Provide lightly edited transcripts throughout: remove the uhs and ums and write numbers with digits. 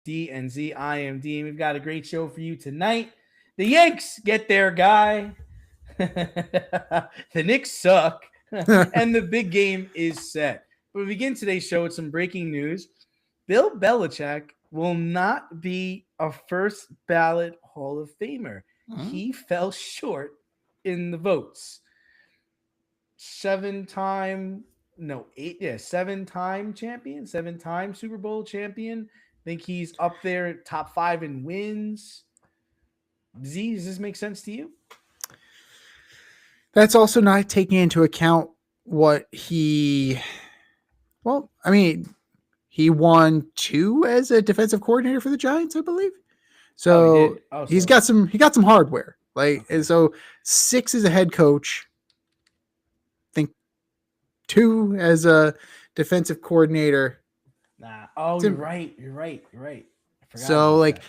D and Z. I am D, and we've got a great show for you tonight. The Yanks get their guy. The Knicks suck. And the big game is set. But we begin today's show with some breaking news. Bill Belichick will not be a first ballot Hall of Famer. He fell short in the votes. Seven-time champion, 7-time Super Bowl champion. I think he's up there, top 5 in wins. Z, does this make sense to you? That's also not taking into account what he won 2 as a defensive coordinator for the Giants, I believe. So he's got some hardware. And so 6 as a head coach. I think 2 as a defensive coordinator. Nah. Oh, you're right. I forgot so right.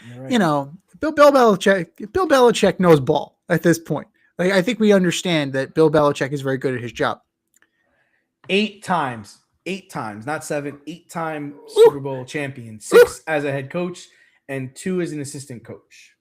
Bill Belichick knows ball at this point. I think we understand that Bill Belichick is very good at his job. 8 times, not 7, 8-time Super Bowl champion, 6 as a head coach and 2 as an assistant coach.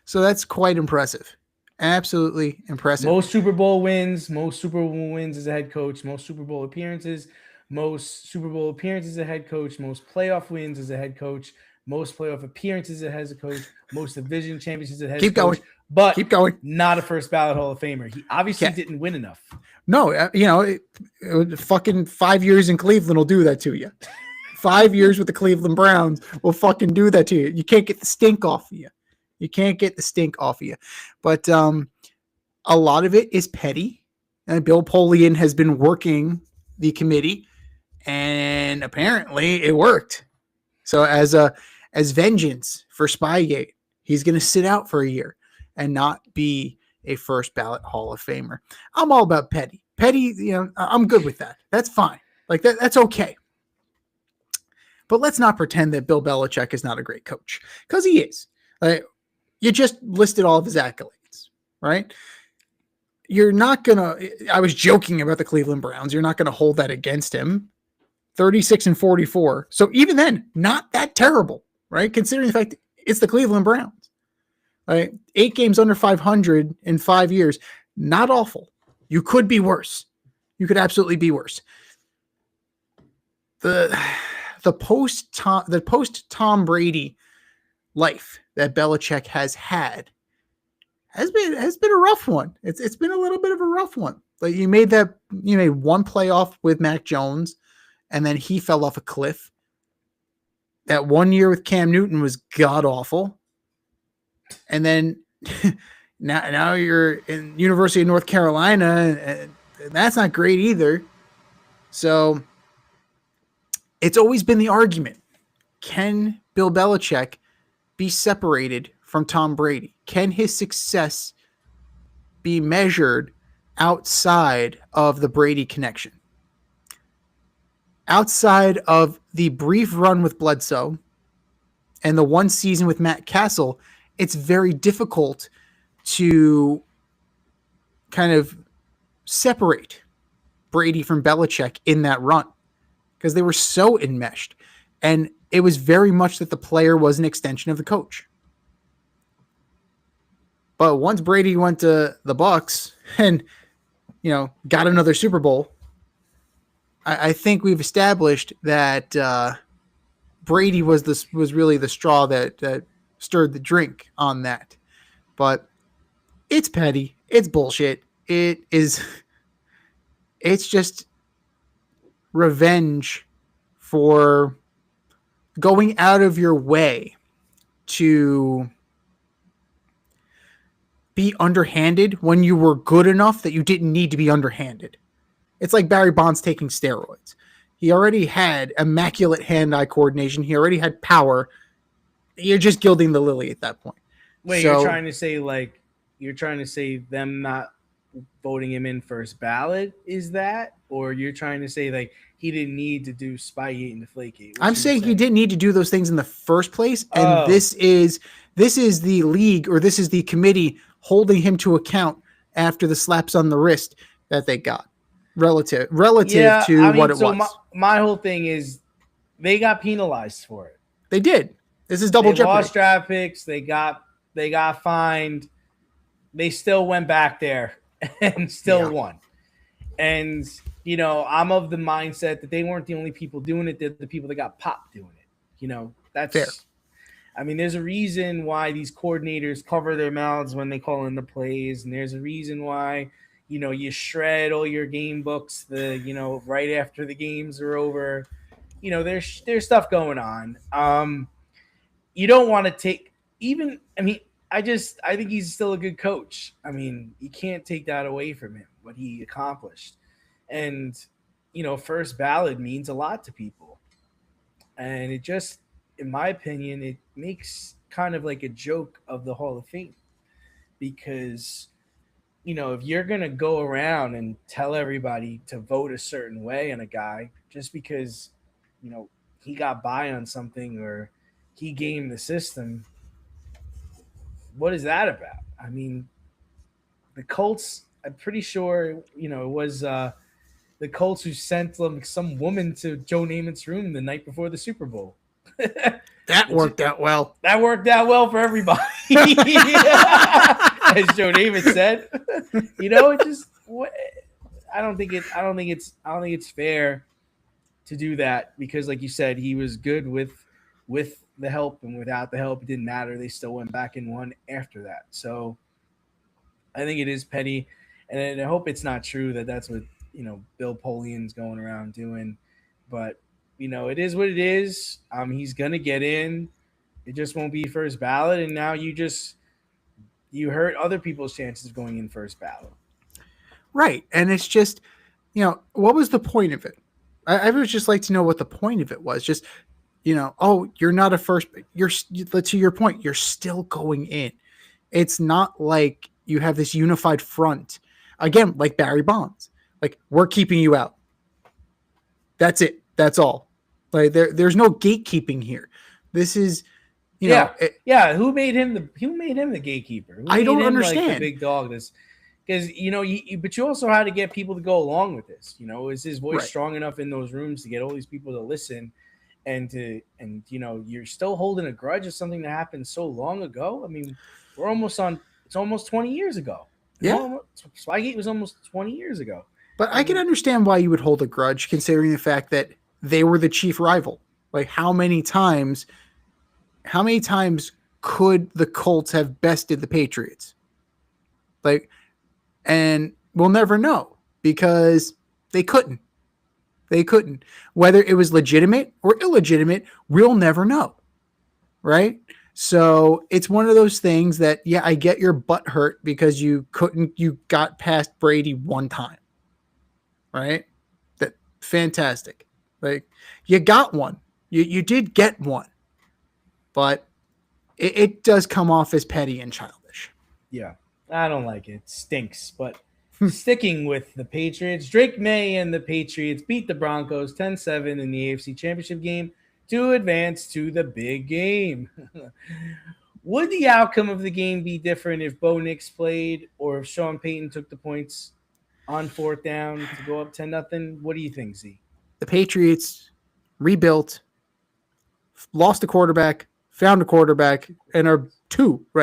So that's quite impressive. Absolutely impressive. Most Super Bowl wins as a head coach, most Super Bowl appearances as a head coach, most playoff wins as a head coach, most playoff appearances as a coach, most division championships as a head coach. Keep going. Not a first ballot Hall of Famer. He obviously didn't win enough. No, fucking 5 years in Cleveland will do that to you. 5 years with the Cleveland Browns will fucking do that to you. You can't get the stink off of you. But a lot of it is petty. And Bill Polian has been working the committee, and apparently it worked. So as vengeance for Spygate, he's going to sit out for a year and not be a first ballot Hall of Famer. I'm all about petty. I'm good with that. That's fine. That's okay. But let's not pretend that Bill Belichick is not a great coach, because he is. You just listed all of his accolades, right? You're not going to, I was joking about the Cleveland Browns. You're not going to hold that against him. 36-44. So even then, not that terrible, right? Considering the fact that it's the Cleveland Browns, right? 8 games under 500 in 5 years. Not awful. You could be worse. You could absolutely be worse. The post Tom Brady life that Belichick has had has been a rough one. It's been a little bit of a rough one. You made one playoff with Mac Jones, and then he fell off a cliff. That 1 year with Cam Newton was god awful. And then now you're in University of North Carolina, and that's not great either. So it's always been the argument: can Bill Belichick be separated from Tom Brady? Can his success be measured outside of the Brady connection? Outside of the brief run with Bledsoe and the one season with Matt Castle, it's very difficult to kind of separate Brady from Belichick in that run, because they were so enmeshed. And it was very much that the player was an extension of the coach. But once Brady went to the Bucs and, got another Super Bowl, I think we've established that Brady was really the straw that stirred the drink on that. But it's petty. It's bullshit. It's just revenge for going out of your way to be underhanded when you were good enough that you didn't need to be underhanded. It's like Barry Bonds taking steroids. He already had immaculate hand-eye coordination. He already had power. You're just gilding the lily at that point. Wait, so, you're trying to say them not voting him in first ballot is that? Or you're trying to say he didn't need to do Spygate and Deflategate? I'm saying he didn't need to do those things in the first place. And this is the league, or this is the committee holding him to account after the slaps on the wrist that they got relative to what it was. My whole thing is they got penalized for it. They did. This is double They jeopardy. lost draft picks. They got fined. They still went back there and still won. And I'm of the mindset that they weren't the only people doing it. They're the people that got popped doing it. That's Fair. I mean, there's a reason why these coordinators cover their mouths when they call in the plays, and there's a reason why, you shred all your game books right after the games are over. There's stuff going on. You don't want to take even. I mean, I think he's still a good coach. I mean, you can't take that away from him, what he accomplished. And, first ballot means a lot to people. And it just, in my opinion, it makes kind of like a joke of the Hall of Fame. Because, if you're going to go around and tell everybody to vote a certain way on a guy just because, he got by on something or he gamed the system, what is that about? I mean, the Colts, I'm pretty sure, it was the Colts who sent some woman to Joe Namath's room the night before the Super Bowl. That worked out well. That worked out well for everybody. As Joe Namath said. It just I don't think it's fair to do that because, like you said, he was good with the help, and without the help, it didn't matter. They still went back and won after that. So I think it is petty, and I hope it's not true that that's what Bill Polian's going around doing. But it is what it is. He's gonna get in. It just won't be first ballot, and now you hurt other people's chances of going in first ballot. Right, and it's just what was the point of it? I would just like to know what the point of it was. Just oh, you're not a first. You're to your point. You're still going in. It's not like you have this unified front again, like Barry Bonds. Like, we're keeping you out. That's it. That's all. Like there's no gatekeeping here. This is, Who made him the gatekeeper? Who I don't made him, understand. Like, the big dog. This. Because but you also had to get people to go along with this. Is his voice strong enough in those rooms to get all these people to listen, and you're still holding a grudge of something that happened so long ago. I mean, it's almost 20 years ago. Yeah, Spygate was almost 20 years ago. But I can understand why you would hold a grudge, considering the fact that they were the chief rival. Like, how many times could the Colts have bested the Patriots? Like. And we'll never know because they couldn't. Whether it was legitimate or illegitimate, we'll never know. Right? So it's one of those things that, I get your butt hurt because you got past Brady one time. Right? That fantastic. Like, you got one. You did get one. But it does come off as petty and childish. Yeah. I don't like it. It stinks. But sticking with the Patriots, Drake May and the Patriots beat the Broncos 10-7 in the AFC Championship game to advance to the big game. Would the outcome of the game be different if Bo Nix played or if Sean Payton took the points on fourth down to go up 10-0? What do you think, Z? The Patriots rebuilt, lost a quarterback, found a quarterback, and are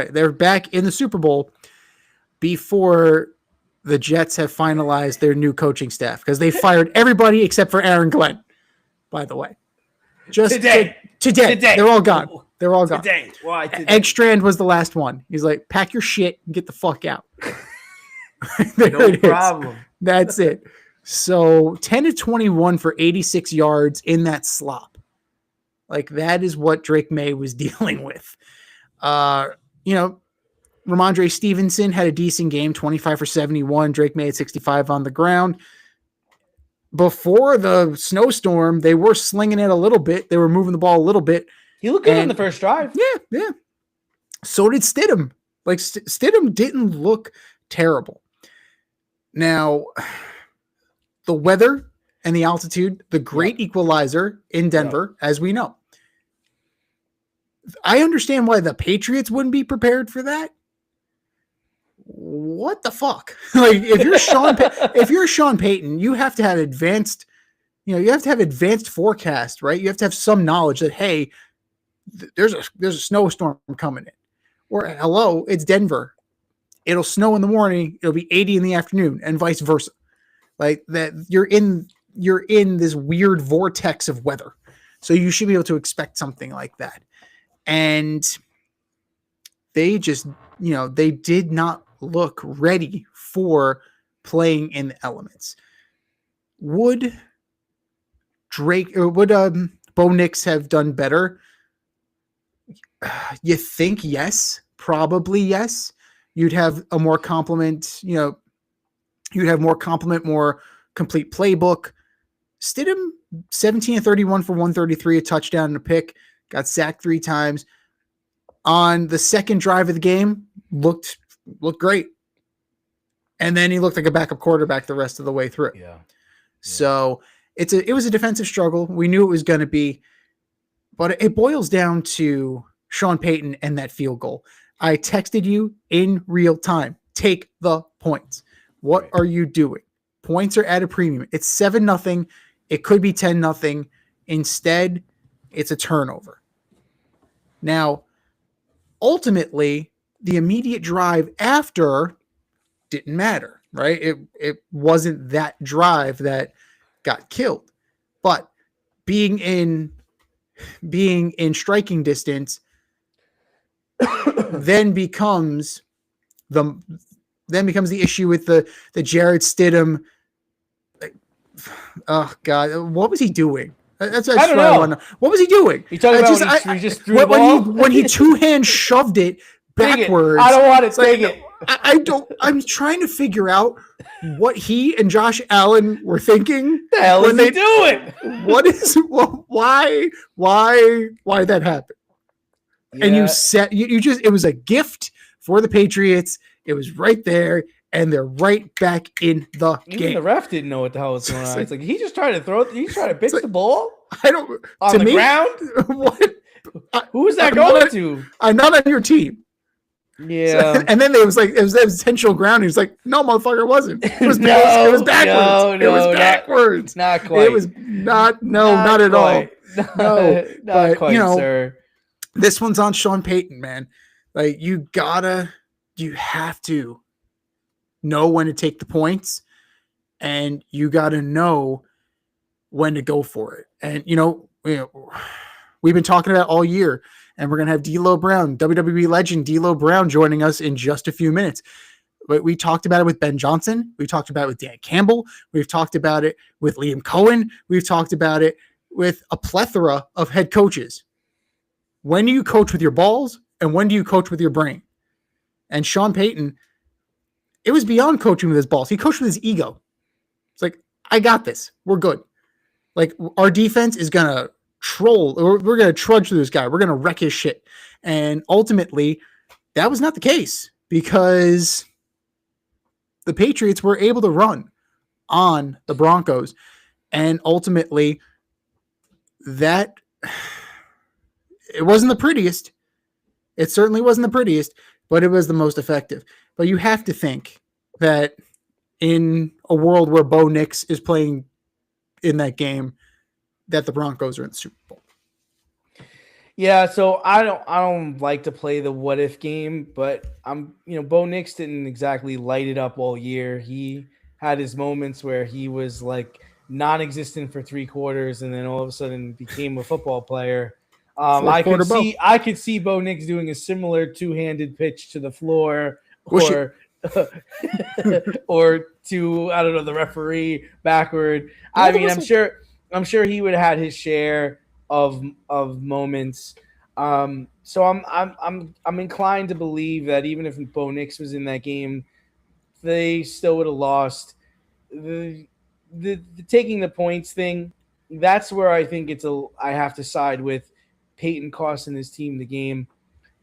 they're back in the Super Bowl before the Jets have finalized their new coaching staff, because they fired everybody except for Aaron Glenn, by the way. Just today. They're all gone. Today. Why today? Egg Strand was the last one. He's like, pack your shit and get the fuck out. No problem. That's it. So 10-21 for 86 yards in that slop. Like, that is what Drake May was dealing with. Ramondre Stevenson had a decent game, 25 for 71. Drake May had 65 on the ground. Before the snowstorm, they were slinging it a little bit. They were moving the ball a little bit. He looked good on the first drive. Yeah. So did Stidham. Like, Stidham didn't look terrible. Now, the weather and the altitude, the great equalizer in Denver, as we know. I understand why the Patriots wouldn't be prepared for that. What the fuck? Like, if you're Sean Payton, you have to have advanced, you have to have advanced forecast, right? You have to have some knowledge that, hey, there's a snowstorm coming in. Or hello, it's Denver. It'll snow in the morning, it'll be 80 in the afternoon, and vice versa. Like that, you're in this weird vortex of weather, so you should be able to expect something like that. And they just, they did not look ready for playing in the elements. Would Drake or would Bo Nix have done better? You think yes, probably yes. You'd have a more complement, you'd have more complement, more complete playbook. Stidham, 17 and 31 for 133, a touchdown and a pick, got sacked 3 times. On the second drive of the game, looked great. And then he looked like a backup quarterback the rest of the way through. Yeah. So it was a defensive struggle. We knew it was going to be, but it boils down to Sean Payton and that field goal. I texted you in real time. Take the points. What are you doing? Points are at a premium. It's 7-0. It could be 10-0. Instead, it's a turnover. Now, ultimately, the immediate drive after didn't matter, right? It wasn't that drive that got killed. But being in striking distance then becomes the issue with the Jared Stidham. Oh God, what was he doing? That's I don't know. What was he doing? You talking about when he just threw the ball? When he 2-hand shoved it backwards. I don't want it. Take it. I don't. I'm trying to figure out what he and Josh Allen were thinking. The hell is he doing? Why that happened? Yeah. And you just, it was a gift for the Patriots. It was right there, and they're right back in the Even game. The ref didn't know what the hell was going on. It's like he just tried to pitch the ball. I don't on the ground. What? Who was that going to? I'm not on your team. Yeah. So, and then it was intentional ground. He was like, "No, motherfucker, it wasn't. It was it was backwards. No, it was backwards. Not quite. It was not at all. No, not but, quite, sir. This one's on Sean Payton, man. Like you have to know when to take the points, and you gotta know when to go for it. And we've been talking about it all year, and we're gonna have D'Lo Brown, WWE legend D'Lo Brown, joining us in just a few minutes. But we talked about it with Ben Johnson. We talked about it with Dan Campbell. We've talked about it with Liam Cohen. We've talked about it with a plethora of head coaches. When do you coach with your balls, and when do you coach with your brain? And Sean Payton, it was beyond coaching with his balls. He coached with his ego. It's like, I got this. We're good. Like, our defense is going to troll, or we're going to trudge through this guy. We're going to wreck his shit. And ultimately, that was not the case, because the Patriots were able to run on the Broncos. And ultimately, that... it wasn't the prettiest. It certainly wasn't the prettiest, but it was the most effective. But you have to think that in a world where Bo Nix is playing in that game, that the Broncos are in the Super Bowl. Yeah, so I don't like to play the what if game, but Bo Nix didn't exactly light it up all year. He had his moments where he was like non-existent for 3 quarters, and then all of a sudden became a football player. I could see Bo Nix doing a similar 2-handed pitch to the floor, or or to, I don't know, the referee backward. I mean, I'm sure he would have had his share of moments. So I'm inclined to believe that even if Bo Nix was in that game, they still would have lost. The taking the points thing, that's where I think I have to side with Peyton costing his team the game,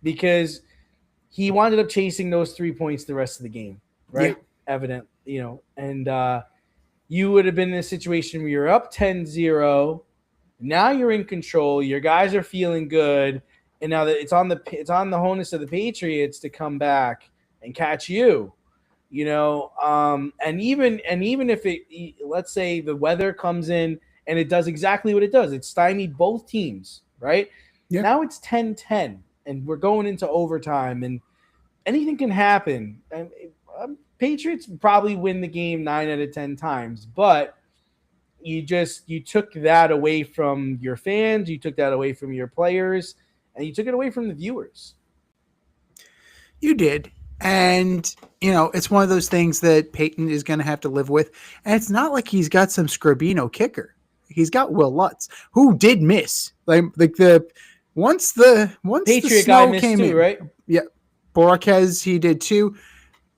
because he wound up chasing those 3 points the rest of the game, right? Yeah. Evident, and you would have been in a situation where you're up 10-0. Now you're in control. Your guys are feeling good, and now that it's on the onus of the Patriots to come back and catch you. And even if let's say the weather comes in and it does exactly what it does, it stymied both teams, right? Yeah. Now it's 10-10, and we're going into overtime, and anything can happen. Patriots probably win the game 9 out of 10 times, but you took that away from your fans, you took that away from your players, and you took it away from the viewers. You did. And, it's one of those things that Peyton is going to have to live with. And it's not like he's got some Scrabino kicker. He's got Will Lutz, who did miss. Like the once the Patriot guy snow missed came too, in, right? yeah, Borquez, he did too.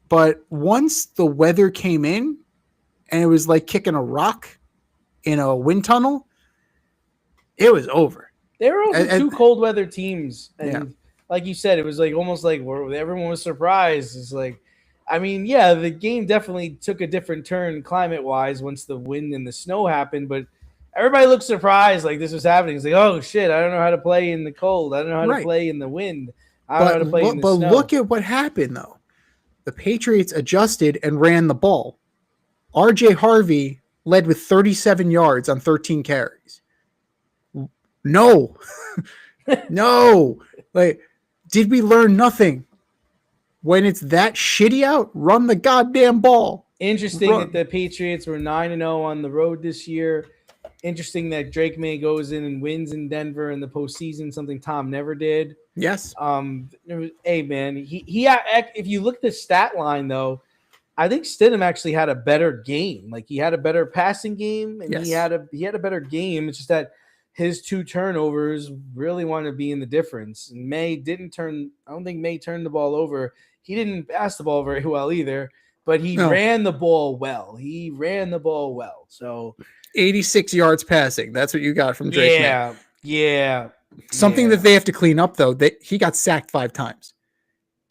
But once the weather came in and it was like kicking a rock in a wind tunnel, it was over. They were also two cold weather teams, and Yeah. like you said, it was like almost like everyone was surprised. It's like, I mean, yeah, the game definitely took a different turn climate wise once the wind and the snow happened, but everybody looked surprised like this was happening. It's like, oh shit, I don't know how to play in the cold. I don't know how to play in the wind. I don't know how to play in the snow. But look at what happened though. The Patriots adjusted and ran the ball. RJ Harvey led with 37 yards on 13 carries. No. No. Like, did we learn nothing? When it's that shitty out, run the goddamn ball. Interesting that the Patriots were 9-0 on the road this year. Interesting that Drake May goes in and wins in Denver in the postseason, something Tom never did. Yes. Hey man, he if you look at the stat line though, I think Stidham actually had a better game. Like he had a better passing game, and he had a better game. It's just that his 2 turnovers really want to be in the difference. And May didn't turn. I don't think May turned the ball over. He didn't pass the ball very well either, but he ran the ball well. So 86 yards passing. That's what you got from Drake May. Yeah. Something that they have to clean up though. That he got sacked 5 times.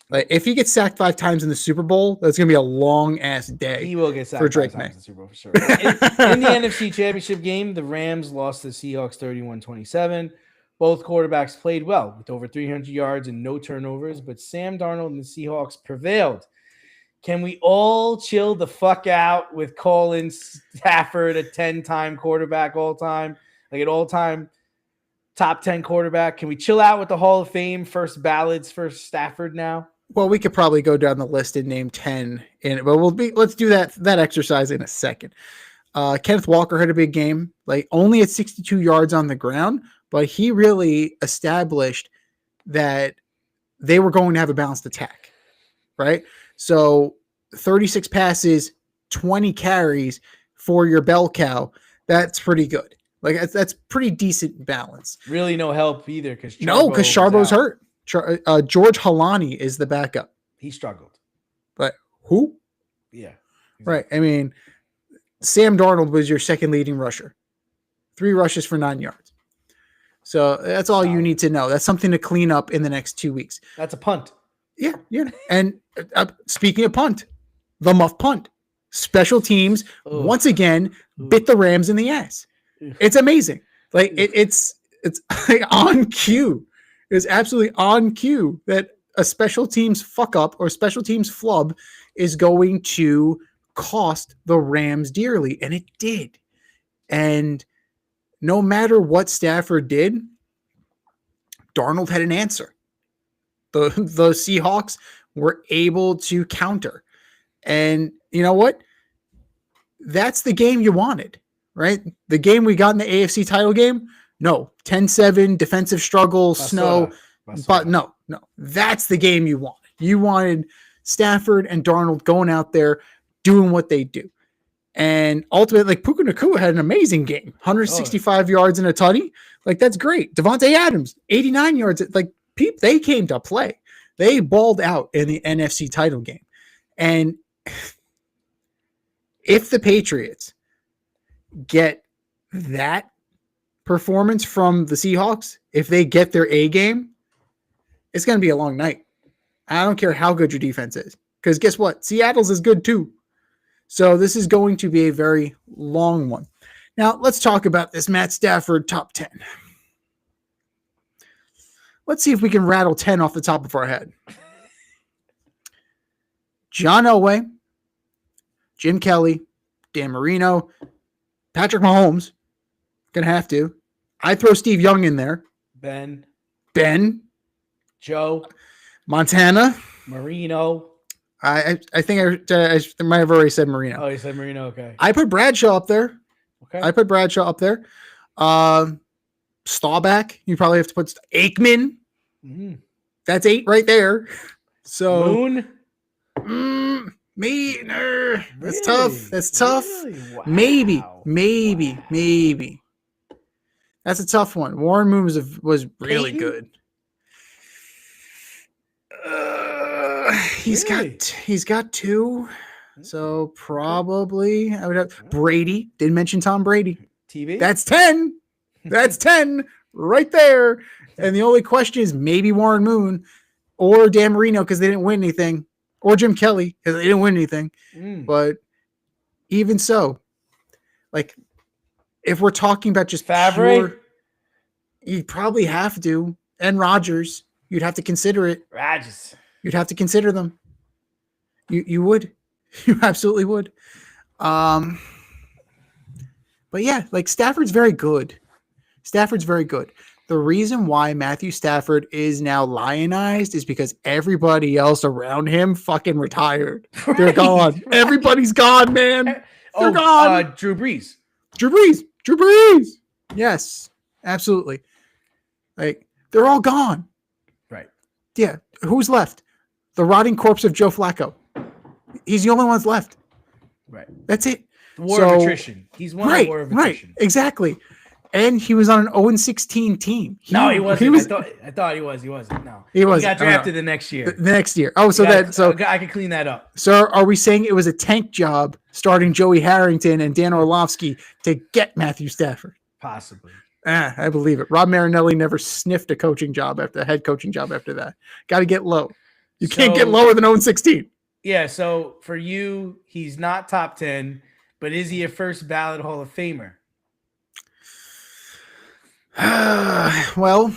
Like if he gets sacked 5 times in the Super Bowl, that's gonna be a long ass day. He will get sacked for Drake May in the Super Bowl for sure. In the NFC Championship game, the Rams lost to the Seahawks 31-27. Both quarterbacks played well with over 300 yards and no turnovers, but Sam Darnold and the Seahawks prevailed. Can we all chill the fuck out with Colin Stafford, a 10-time quarterback all time, like an all-time top 10 quarterback? Can we chill out with the Hall of Fame first ballots for Stafford now? Well, we could probably go down the list and name 10 in it, but let's do that exercise in a second. Kenneth Walker had a big game, like only at 62 yards on the ground, but he really established that they were going to have a balanced attack, right? So 36 passes, 20 carries for your bell cow. That's pretty good. Like that's pretty decent balance. Really no help either because Charbonne's hurt. George Halani is the backup. He struggled. But who? Yeah. Exactly. Right. I mean, Sam Darnold was your second leading rusher. 3 rushes for 9 yards. So that's all you need to know. That's something to clean up in the next 2 weeks. That's a punt. Yeah. And speaking of punt, the muff punt. Special teams, once again, bit the Rams in the ass. It's amazing. Like it's on cue. It's absolutely on cue that a special teams fuck up or special teams flub is going to cost the Rams dearly. And it did. And no matter what Stafford did, Darnold had an answer. The Seahawks were able to counter. And you know what? That's the game you wanted, right? The game we got in the AFC title game, no, 10-7, defensive struggle, snow. But no. That's the game you wanted. You wanted Stafford and Darnold going out there doing what they do. And ultimately, like Puka Nacua had an amazing game. 165 yards and a tutty. Like, that's great. Devontae Adams, 89 yards. Like, they came to play. They balled out in the NFC title game. And if the Patriots get that performance from the Seahawks, if they get their A game, it's going to be a long night. I don't care how good your defense is. Because guess what? Seattle's is good too. So this is going to be a very long one. Now, let's talk about this Matt Stafford top 10. Let's see if we can rattle 10 off the top of our head. John Elway, Jim Kelly, Dan Marino, Patrick Mahomes. Gonna have to. I throw Steve Young in there. Ben. Ben, Joe, Montana. Marino. I think I might have already said Marino. Oh, you said Marino. Okay. I put Bradshaw up there. Okay. I put Bradshaw up there. Staubach. You probably have to put Aikman. Mm-hmm. That's 8 right there. So Moon. Me, no, that's Really? tough. That's tough. Really? Wow. Maybe. That's a tough one. Warren Moon was really Peyton? good. He's Really? got 2. So probably I would have Brady. Didn't mention Tom Brady. TV. That's 10. That's 10 right there. And the only question is maybe Warren Moon or Dan Marino because they didn't win anything, or Jim Kelly because they didn't win anything. But even so, like if we're talking about just Favre, you'd probably have to, and Rodgers, you'd have to consider it. Rodgers. You'd have to consider them. You would. You absolutely would. But yeah, like Stafford's very good. The reason why Matthew Stafford is now lionized is because everybody else around him fucking retired. Right, they're gone. Right. Everybody's gone, man. They're gone. Drew Brees. Yes, absolutely. Like they're all gone. Right. Yeah. Who's left? The rotting corpse of Joe Flacco. He's the only one left. Right. That's it. The war of attrition. He's won the war of attrition. Right. Exactly. And he was on an 0-16 team. He wasn't. I thought he was. He wasn't. No. He wasn't. He got drafted the next year. The next year. Oh, so I could clean that up. So are we saying it was a tank job starting Joey Harrington and Dan Orlovsky to get Matthew Stafford? Possibly. I believe it. Rob Marinelli never sniffed a head coaching job after that. Got to get low. You can't get lower than 0-16. Yeah, so for you, he's not top 10, but is he a first ballot Hall of Famer? Well,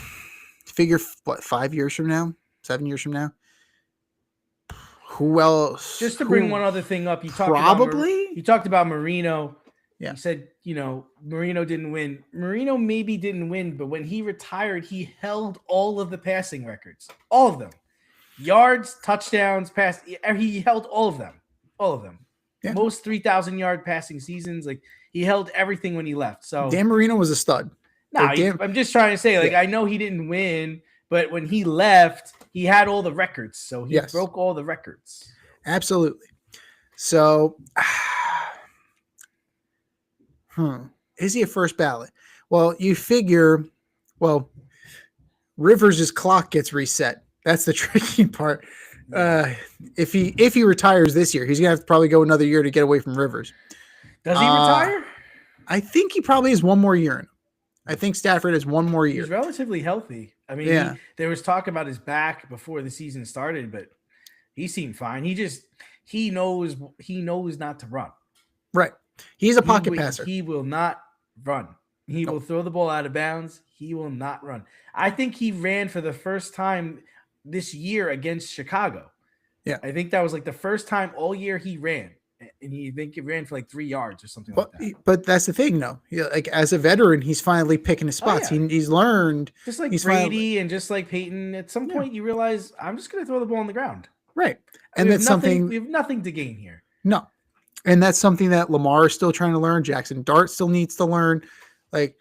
figure 5 years from now, 7 years from now. Who else? Just to bring one other thing up, you talked about Marino. Yeah. You said, Marino didn't win. Marino maybe didn't win, but when he retired, he held all of the passing records. All of them. Yards, touchdowns, pass. He held all of them. Yeah. Most 3,000-yard passing seasons. Like he held everything when he left. So Dan Marino was a stud. No, I'm just trying to say, I know he didn't win, but when he left, he had all the records. So he broke all the records. Absolutely. So, is he a first ballot? Well, you figure, Rivers' clock gets reset. That's the tricky part. If he retires this year, he's gonna have to probably go another year to get away from Rivers. Does he retire? I think he probably has one more year in him. I think Stafford has one more year. He's relatively healthy. I mean, there was talk about his back before the season started, but he seemed fine. He knows not to run. Right. He's a pocket passer. He will not run. He will throw the ball out of bounds. He will not run. I think he ran for the first time this year against Chicago. Yeah. I think that was like the first time all year he ran. And he ran for like 3 yards or something like that. But that's the thing, though. Like as a veteran, he's finally picking his spots. Oh, yeah. He's learned. Just like Brady and just like Peyton, at some point you realize I'm just going to throw the ball on the ground. Right. And that's something we have nothing to gain here. No. And that's something that Lamar is still trying to learn. Jackson Dart still needs to learn. Like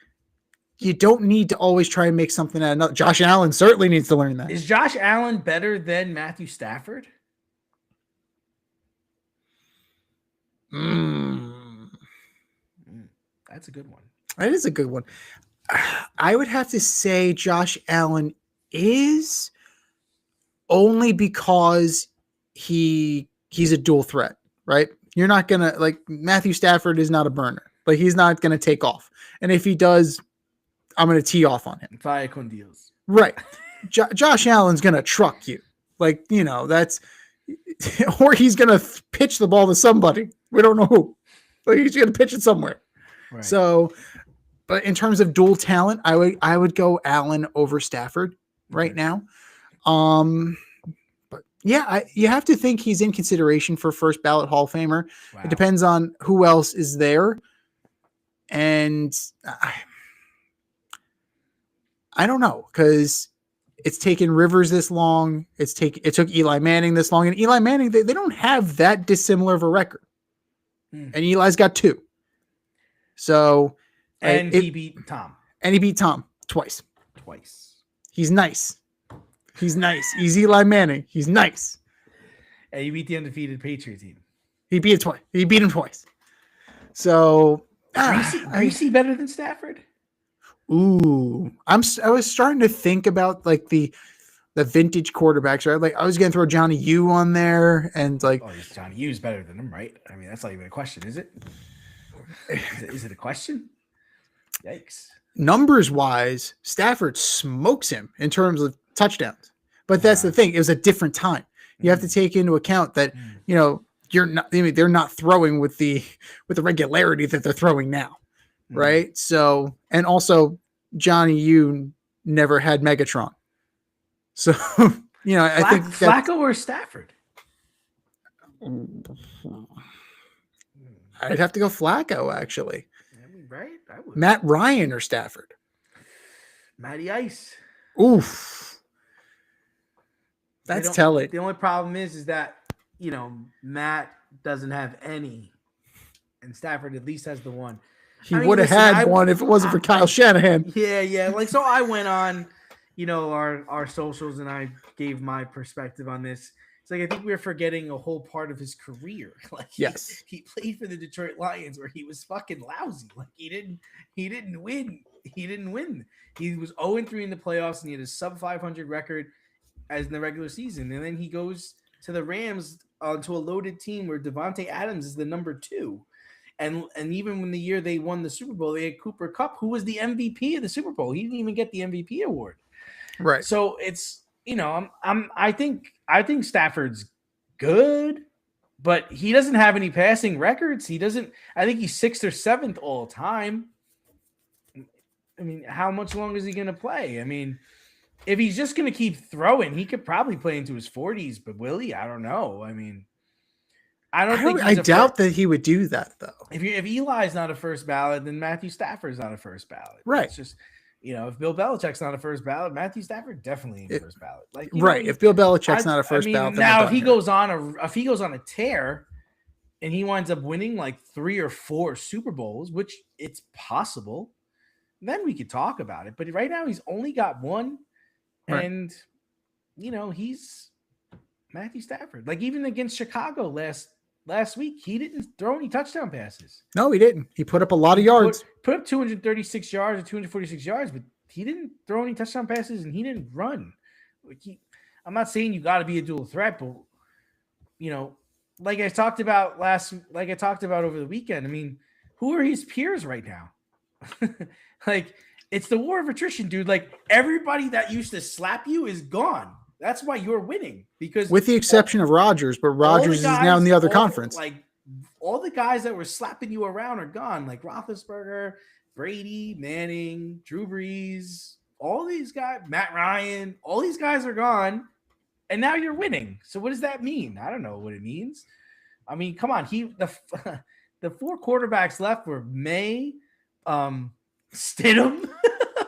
you don't need to always try and make something out of another. Josh Allen certainly needs to learn that. Is Josh Allen better than Matthew Stafford? That's a good one. That is a good one. I would have to say Josh Allen is only because he's a dual threat, right? You're not going to like Matthew Stafford is not a burner. Like he's not going to take off. And if he does, I'm going to tee off on him. Vaya con Dios. Right. Josh Allen's going to truck you. Like, that's or he's going to pitch the ball to somebody. We don't know who. But he's going to pitch it somewhere. Right. So, but in terms of dual talent, I would go Allen over Stafford right now. But yeah, you have to think he's in consideration for first ballot Hall of Famer. Wow. It depends on who else is there. And I don't know, because it's taken Rivers this long. It took Eli Manning this long, and Eli Manning they don't have that dissimilar of a record, and Eli's got 2. So, and he beat Tom. And he beat Tom twice. He's nice. He's Eli Manning. He's nice. And he beat the undefeated Patriot team. He beat him twice. So, Greasy better than Stafford? Ooh, I was starting to think about like the vintage quarterbacks, right? Like I was gonna throw Johnny U on there, and like, Johnny U's better than him, right? I mean, that's not even a question, is it? Is it a question? Yikes! Numbers wise, Stafford smokes him in terms of touchdowns, but that's the thing. It was a different time. You have to take into account that you're not. I mean, they're not throwing with the regularity that they're throwing now. Right. So, and also Johnny U never had Megatron. So, I think Flacco or Stafford. I'd have to go Flacco, actually. I mean, right? I would. Matt Ryan or Stafford? Matty Ice. Oof. That's telling. The only problem is that, Matt doesn't have any, and Stafford at least has the one. He would have had one if it wasn't for Kyle Shanahan. Yeah. Like, so I went on, our socials, and I gave my perspective on this. It's like, I think we're forgetting a whole part of his career. Like, yes, he played for the Detroit Lions, where he was fucking lousy. Like, he didn't win. He didn't win. He was 0-3 in the playoffs, and he had a sub 500 record as in the regular season. And then he goes to the Rams to a loaded team where Devontae Adams is the number 2. And even when the year they won the Super Bowl, they had Cooper Kupp, who was the MVP of the Super Bowl. He didn't even get the MVP award. Right. So it's, I think Stafford's good, but he doesn't have any passing records. I think he's 6th or 7th all time. I mean, how much longer is he going to play? I mean, if he's just going to keep throwing, he could probably play into his 40s, but will he? I don't know. I mean, I doubt that he would do that, though. If Eli's not a first ballot, then Matthew Stafford's not a first ballot. Right. It's just, if Bill Belichick's not a first ballot, Matthew Stafford definitely ain't a first ballot. Like, right. If Bill Belichick's not a first ballot, then now if he goes on a tear and he winds up winning like 3 or 4 Super Bowls, which it's possible, then we could talk about it. But right now he's only got 1, and he's Matthew Stafford. Like, even against Chicago last week, he didn't throw any touchdown passes. No, he didn't. He put up a lot of yards. Put up 236 yards or 246 yards, but he didn't throw any touchdown passes, and he didn't run. I'm not saying you got to be a dual threat, but like I talked about over the weekend. I mean, who are his peers right now? Like, it's the war of attrition, dude. Like, everybody that used to slap you is gone. That's why you're winning, because with the exception of Rodgers, but Rodgers is now in the other conference. Like, all the guys that were slapping you around are gone. Like Roethlisberger, Brady, Manning, Drew Brees, all these guys, Matt Ryan, all these guys are gone, and now you're winning. So what does that mean? I don't know what it means. I mean, come on. The 4 quarterbacks left were May, Stidham.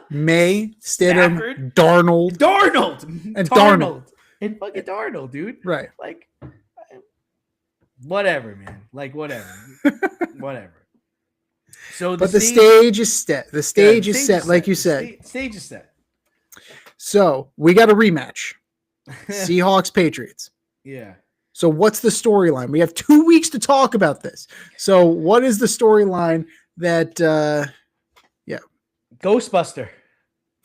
May, Stidham, Stafford, Darnold, and fucking Darnold, dude. Right. Like, whatever, man. Like, whatever. So, the stage is set. The stage is set, like you said. Stage is set. So we got a rematch. Seahawks, Patriots. Yeah. So what's the storyline? We have 2 weeks to talk about this. So what is the storyline that? Ghostbuster.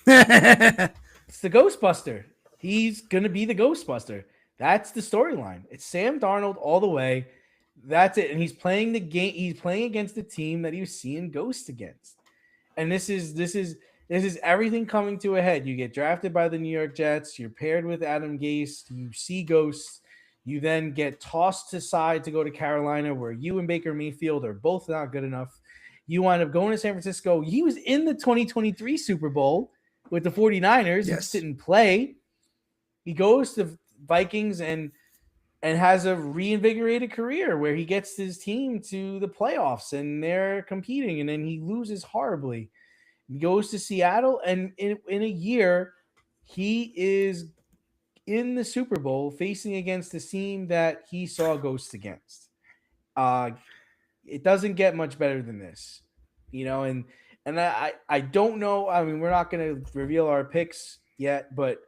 It's the Ghostbuster. He's going to be the Ghostbuster. That's the storyline. It's Sam Darnold all the way. That's it. And he's playing the game. He's playing against the team that he was seeing ghosts against. And this is everything coming to a head. You get drafted by the New York Jets. You're paired with Adam Gase. You see ghosts. You then get tossed aside to go to Carolina, where you and Baker Mayfield are both not good enough. You wind up going to San Francisco. He was in the 2023 Super Bowl with the 49ers. Yes. He just didn't play. He goes to Vikings and has a reinvigorated career where he gets his team to the playoffs and they're competing, and then he loses horribly. He goes to Seattle, and in a year, he is in the Super Bowl facing against the team that he saw ghosts against. Uh, it doesn't get much better than this, and I don't know. I mean, we're not going to reveal our picks yet, but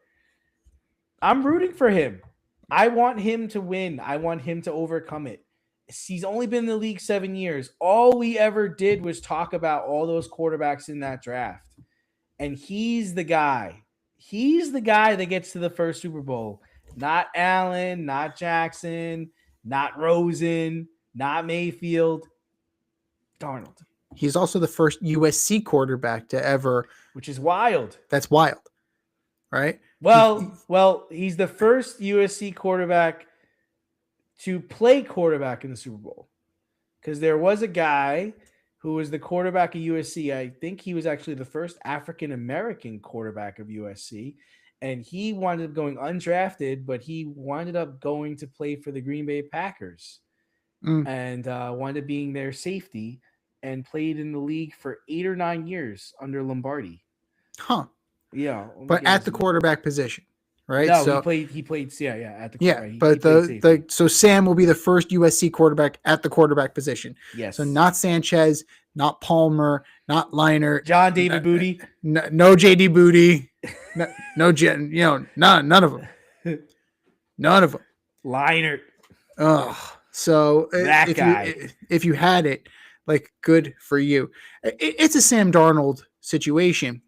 I'm rooting for him. I want him to win. I want him to overcome it. He's only been in the league 7 years. All we ever did was talk about all those quarterbacks in that draft. And he's the guy. He's the guy that gets to the first Super Bowl. Not Allen, not Jackson, not Rosen, not Mayfield. Darnold. He's also the first USC quarterback to ever. Which is wild. That's wild, right? Well, he's the first USC quarterback to play quarterback in the Super Bowl. Because there was a guy who was the quarterback of USC. I think he was actually the first African-American quarterback of USC. And he wound up going undrafted, but he wound up going to play for the Green Bay Packers. And wound up being their safety and played in the league for 8 or 9 years under Lombardi. Huh. Yeah. But at the quarterback position, right? No, so, he played at the quarterback. But so Sam will be the first USC quarterback at the quarterback position. Yes. So not Sanchez, not Palmer, not Leinart, John David Booty. No JD Booty. No none of them. None of them. Leinart. Oh, so that guy. If you had it, like, good for you. It's a Sam Darnold situation.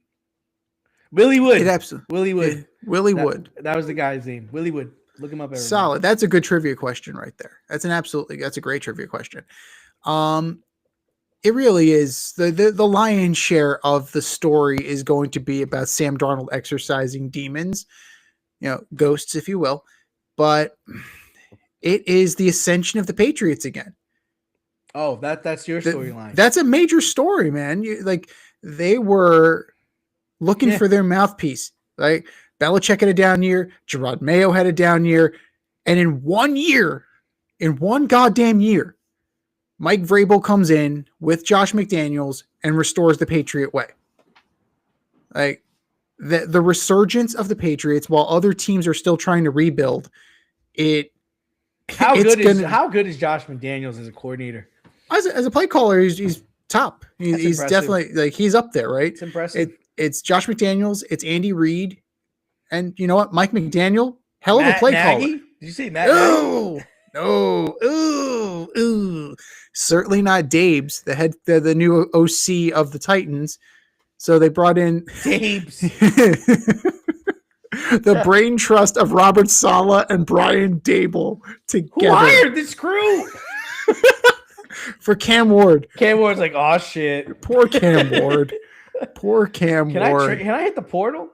Willie Wood. It absolutely. Willie Wood. Willie Wood. That was the guy's name. Willie Wood. Look him up. Everyone. Solid. That's a good trivia question right there. That's a great trivia question. It really is. The lion's share of the story is going to be about Sam Darnold exercising demons, ghosts, if you will. But it is the ascension of the Patriots again. Oh, that's your storyline. That's a major story, man. They were looking for their mouthpiece. Like, Belichick had a down year, Gerard Mayo had a down year, and in one goddamn year, Mike Vrabel comes in with Josh McDaniels and restores the Patriot way. Like, the resurgence of the Patriots, while other teams are still trying to rebuild, how good is Josh McDaniels as a coordinator? As a play caller, he's top. He's definitely, he's up there, right? It's impressive. It's Josh McDaniels, it's Andy Reid, and you know what? Mike McDaniel, hell of a play caller. Did you say Matt? No. Ooh. Certainly not Dabes, the new OC of the Titans. So they brought in Dabes. The brain trust of Robert Saleh and Brian Dable together. Who hired this crew? For Cam Ward. Cam Ward's like, oh shit. Poor Cam Ward. Poor Cam Ward. Can I hit the portal?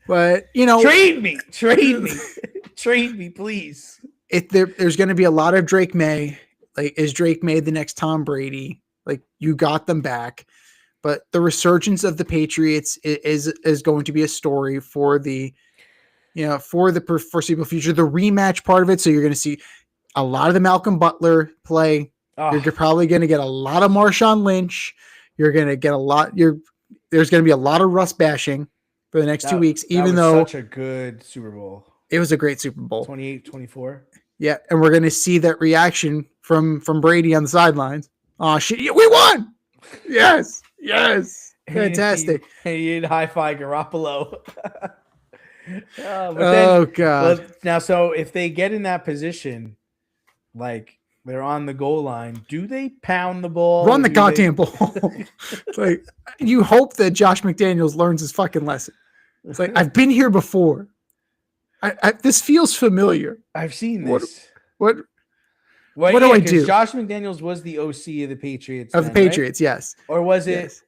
But trade me, please. There's going to be a lot of Drake May. Like, is Drake May the next Tom Brady? Like, you got them back, but the resurgence of the Patriots is going to be a story for the foreseeable future. The rematch part of it. So you're going to see a lot of the Malcolm Butler play. Oh. You're probably going to get a lot of Marshawn Lynch. You're going to get there's going to be a lot of Russ bashing for the next 2 weeks, even though such a good Super Bowl. It was a great Super Bowl. 28-24. Yeah. And we're going to see that reaction from Brady on the sidelines. Oh shit. We won. Yes. Fantastic. He did high-five Garoppolo. God. Now, so if they get in that position, like, they're on the goal line, do they pound the ball? Run the goddamn ball. Like, you hope that Josh McDaniels learns his fucking lesson. It's like, I've been here before. This feels familiar. I've seen this. What do I do? Josh McDaniels was the OC of the Patriots. Patriots, right? Yes. Or was it? Yes.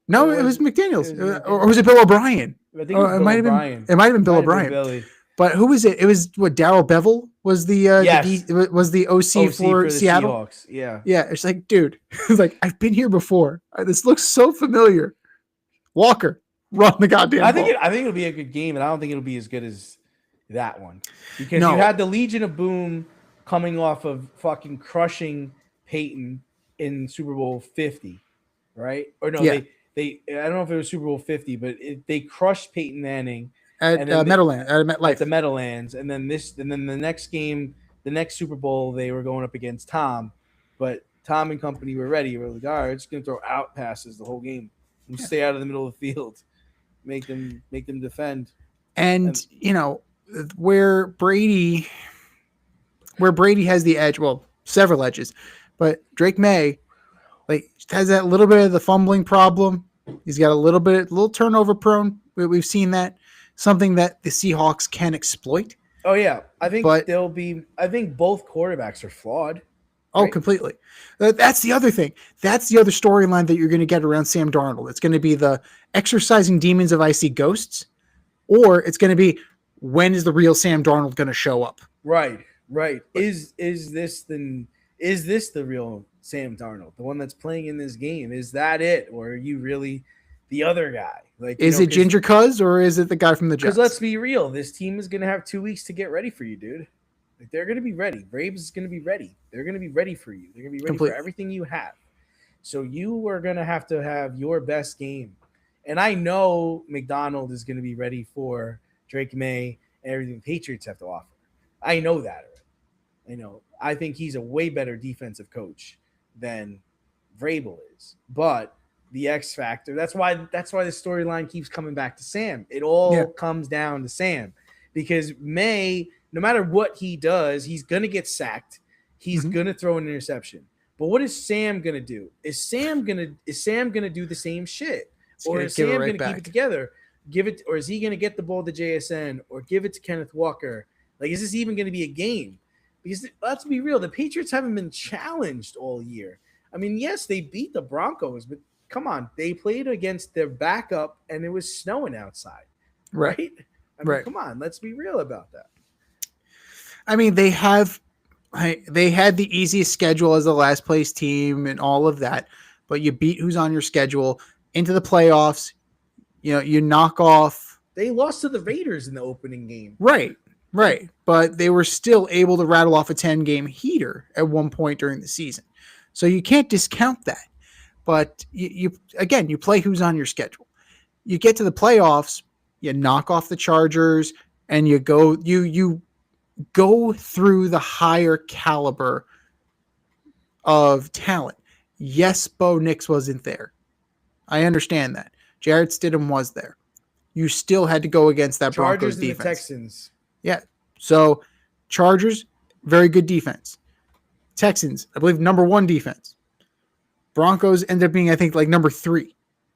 No, it was McDaniels. Or was it Bill O'Brien? I think it might have been. It might have been Bill O'Brien. But who was it? It was Darrell Bevel was the OC for Seattle. Seahawks. Yeah. Yeah. It's like, dude, it's like, I've been here before. This looks so familiar. Walker, run the goddamn ball. I think it'll be a good game, and I don't think it'll be as good as that one, because you had the Legion of Boom coming off of fucking crushing Peyton in Super Bowl 50, right? Or no, I don't know if it was Super Bowl 50, but they crushed Peyton Manning, at and then Meadowland at at MetLife. the Meadowlands, and then the next game, the next Super Bowl, they were going up against Tom, but Tom and company were ready. We're like, all right, just gonna throw out passes the whole game, and Yeah. stay out of the middle of the field, make them defend, And and where Brady where Brady has the edge, well, several edges, but Drake May like has that little bit of the fumbling problem. He's got a little turnover prone. We've seen that, something that the Seahawks can exploit. oh yeah, But I think both quarterbacks are flawed, oh, right? completely. That's the other thing. That's the other storyline that you're going to get around Sam Darnold. It's going to be the exercising demons of icy ghosts, or it's going to be when is the real Sam Darnold going to show up? Right, right. But Is this the real Sam Darnold, the one that's playing in this game? Is that it, or are you really the other guy? Like, is it Ginger Cuz or is it the guy from the Jets? Because let's be real, this team is gonna have 2 weeks to get ready for you, dude. Like, they're gonna be ready. Braves is gonna be ready. They're gonna be ready for you. They're gonna be ready Completely. for everything you have. So you are gonna have to have your best game. And I know McDonald is gonna be ready for Drake May and everything the Patriots have to offer. I know that already. I think he's a way better defensive coach than Vrabel is. But the X factor, that's why the storyline keeps coming back to Sam. It all comes down to Sam. Because May, no matter what he does, he's gonna get sacked. He's gonna throw an interception. But what is Sam gonna do? Is Sam gonna do the same shit? Or is Sam gonna keep it together? Or is he gonna get the ball to JSN or give it to Kenneth Walker? Like, is this even gonna be a game? Because let's be real, the Patriots haven't been challenged all year. I mean, yes, they beat the Broncos, but come on, they played against their backup and it was snowing outside, right? I mean, come on, let's be real about that. I mean, they had the easiest schedule as the last place team and all of that, but you beat who's on your schedule into the playoffs. You knock off. They lost to the Raiders in the opening game. Right. But they were still able to rattle off a 10-game heater at one point during the season. So you can't discount that. But you play who's on your schedule. You get to the playoffs, you knock off the Chargers, and you go through the higher caliber of talent. Yes, Bo Nix wasn't there. I understand that. Jarrett Stidham was there. You still had to go against that Chargers Broncos defense. And the Texans. Yeah. So Chargers, very good defense. Texans, I believe, number 1 defense. Broncos ended up being, I think, like number 3.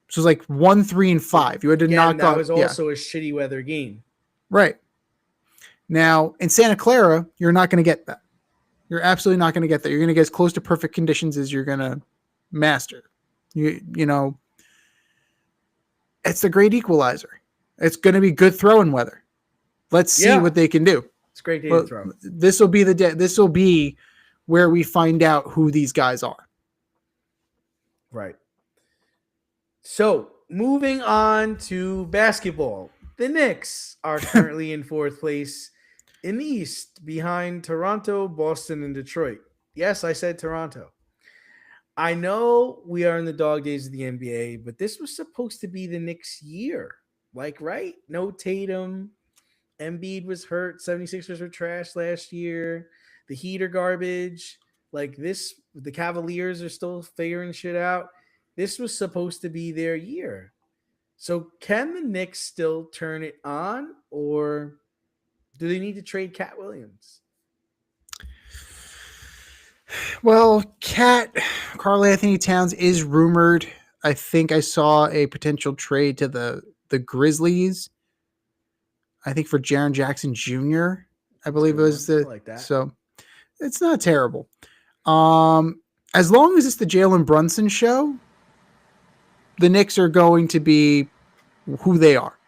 So it was like 1, 3, and 5. You had to knock off. That was also a shitty weather game. Right. Now, in Santa Clara, you're not going to get that. You're absolutely not going to get that. You're going to get as close to perfect conditions as you're going to master. You know, it's the great equalizer. It's going to be good throwing weather. Let's see what they can do. It's a great day to throw. This will be the day. This will be where we find out who these guys are. Right. So, moving on to basketball. The Knicks are currently in 4th place in the East behind Toronto, Boston, and Detroit. Yes, I said Toronto. I know we are in the dog days of the NBA, but this was supposed to be the Knicks' year. Like, right? No Tatum. Embiid was hurt. 76ers were trash last year. The Heat are garbage. Like, this, the Cavaliers are still figuring shit out. This was supposed to be their year. So can the Knicks still turn it on, or do they need to trade Cat Williams? Well, Karl Anthony Towns is rumored. I think I saw a potential trade to the Grizzlies. I think for Jaren Jackson Jr. I believe it was like that. So it's not terrible. As long as it's the Jalen Brunson show, the Knicks are going to be who they are.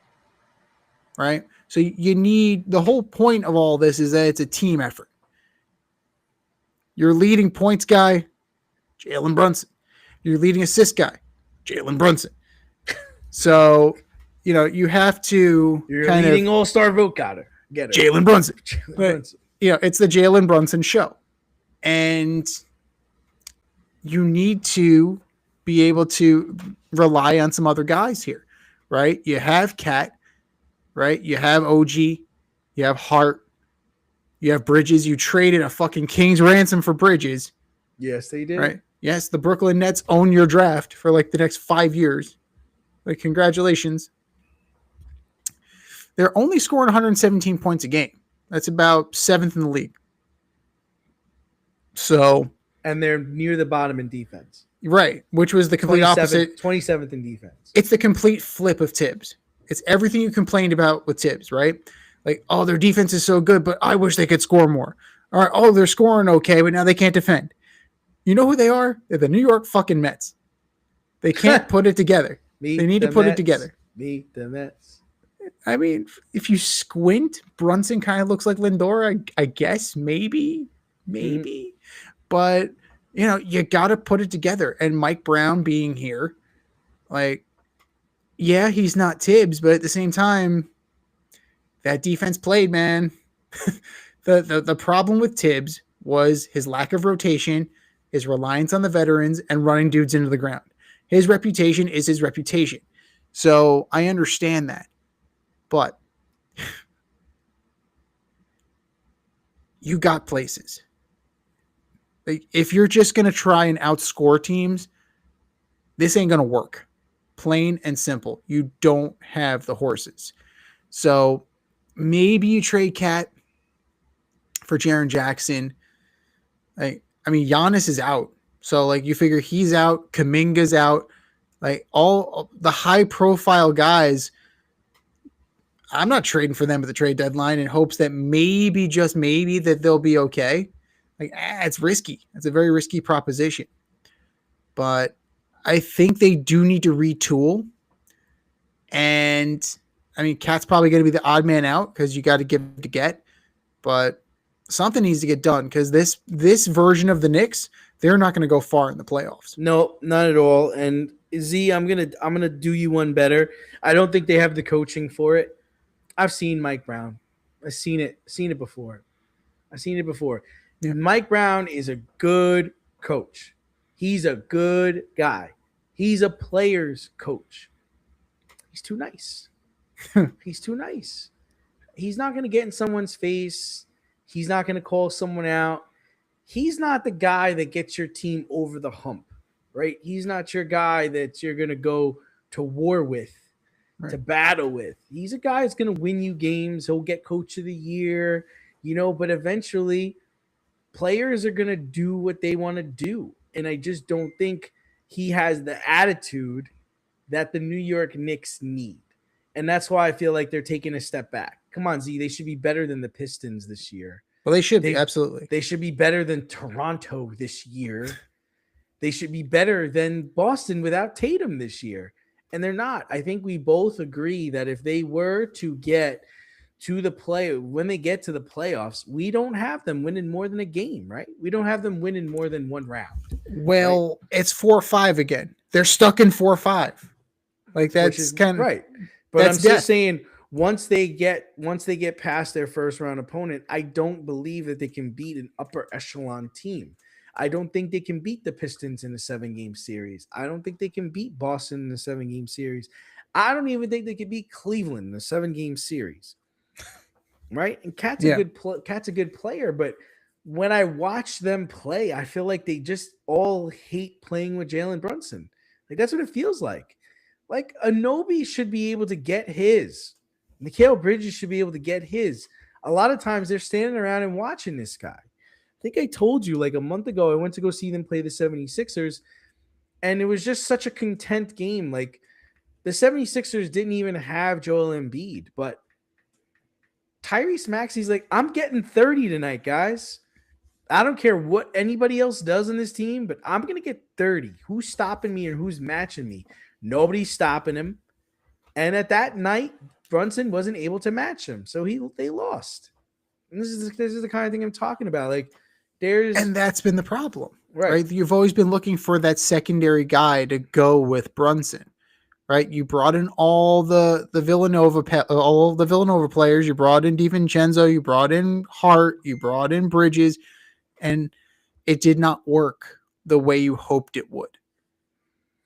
Right? So you need, the whole point of all this is that it's a team effort. Your leading points guy, Jalen Brunson. Your leading assist guy, Jalen Brunson. So, you have to. Your leading all-star vote getter. Get it. Jalen Brunson. It's the Jalen Brunson show. And you need to be able to rely on some other guys here, right? You have Cat, right? You have OG, you have Hart, you have Bridges. You traded a fucking king's ransom for Bridges, Yes, they did. right? Yes, the Brooklyn Nets own your draft for like the next 5 years. Like, congratulations. They're only scoring 117 points a game. That's about seventh in the league. So, And they're near the bottom in defense. right, which was the complete 27th, opposite. 27th in defense. It's the complete flip of Tibbs. It's everything you complained about with Tibbs, right? Like, oh, their defense is so good, but I wish they could score more. All right, oh, they're scoring okay, but now they can't defend. You know who they are? They're the New York fucking Mets. They can't put it together. They need to put it together. Meet the Mets. I mean, if you squint, Brunson kind of looks like Lindor, I guess, maybe. But, you know, you got to put it together. And Mike Brown being here, like, yeah, he's not Tibbs, but at the same time, that defense played, man. The problem with Tibbs was his lack of rotation, his reliance on the veterans, and running dudes into the ground. His reputation is his reputation. So I understand that. But you got places. Like, if you're just going to try and outscore teams, this ain't going to work. Plain and simple. You don't have the horses. So maybe you trade Cat for Jaren Jackson. Like, I mean, Giannis is out. So, like, you figure he's out. Kuminga's out. Like, all the high-profile guys, I'm not trading for them at the trade deadline in hopes that maybe, just maybe, that they'll be okay. Like, it's risky. It's a very risky proposition. But I think they do need to retool. And, I mean, Cat's probably going to be the odd man out because you got to give to get. But something needs to get done because this version of the Knicks, they're not going to go far in the playoffs. No, not at all. And Z, I'm gonna do you one better. I don't think they have the coaching for it. I've seen Mike Brown. I've seen it before. Yeah. Mike Brown is a good coach. He's a good guy. He's a player's coach. He's too nice. He's too nice. He's not going to get in someone's face. He's not going to call someone out. He's not the guy that gets your team over the hump, right? He's not your guy that you're going to go to war with, right, to battle with. He's a guy that's going to win you games. He'll get coach of the year, but eventually players are going to do what they want to do. And I just don't think he has the attitude that the New York Knicks need. And that's why I feel like they're taking a step back. Come on, Z, they should be better than the Pistons this year. Well, they should be, absolutely. They should be better than Toronto this year. They should be better than Boston without Tatum this year. And they're not. I think we both agree that if they were to get to when they get to the playoffs, we don't have them winning more than a game, right? We don't have them winning more than one round. Well, right? It's 4-5 again. They're stuck in 4-5. Like, that's kind of right. But I'm just saying, once they get past their first round opponent, I don't believe that they can beat an upper echelon team. I don't think they can beat the Pistons in a 7-game series. I don't think they can beat Boston in a 7-game series. I don't even think they can beat Cleveland in a 7-game series. Right? And Cat's a good player, but when I watch them play, I feel like they just all hate playing with Jalen Brunson. Like, that's what it feels like. Like, Anobi should be able to get his. Mikal Bridges should be able to get his. A lot of times they're standing around and watching this guy. I think I told you like a month ago, I went to go see them play the 76ers, and it was just such a content game. Like, the 76ers didn't even have Joel Embiid, but Tyrese Maxey's like, I'm getting 30 tonight, guys. I don't care what anybody else does on this team, but I'm going to get 30. Who's stopping me and who's matching me? Nobody's stopping him. And at that night, Brunson wasn't able to match him. So they lost. And this is the kind of thing I'm talking about. Like, and that's been the problem, right? You've always been looking for that secondary guy to go with Brunson, right? You brought in all the Villanova players. You brought in DiVincenzo. You brought in Hart. You brought in Bridges, and it did not work the way you hoped it would.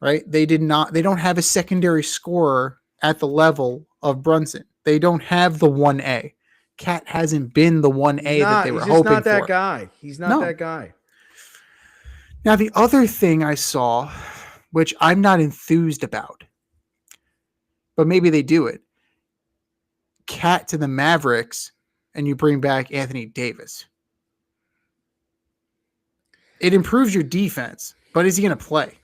right? They don't have a secondary scorer at the level of Brunson. They don't have the 1A. Cat hasn't been the 1A that they were He's just hoping not that for. guy. He's not No. that guy. Now, the other thing I saw, which I'm not enthused about, but maybe they do it. Cat to the Mavericks, and you bring back Anthony Davis. It improves your defense, but is he going to play?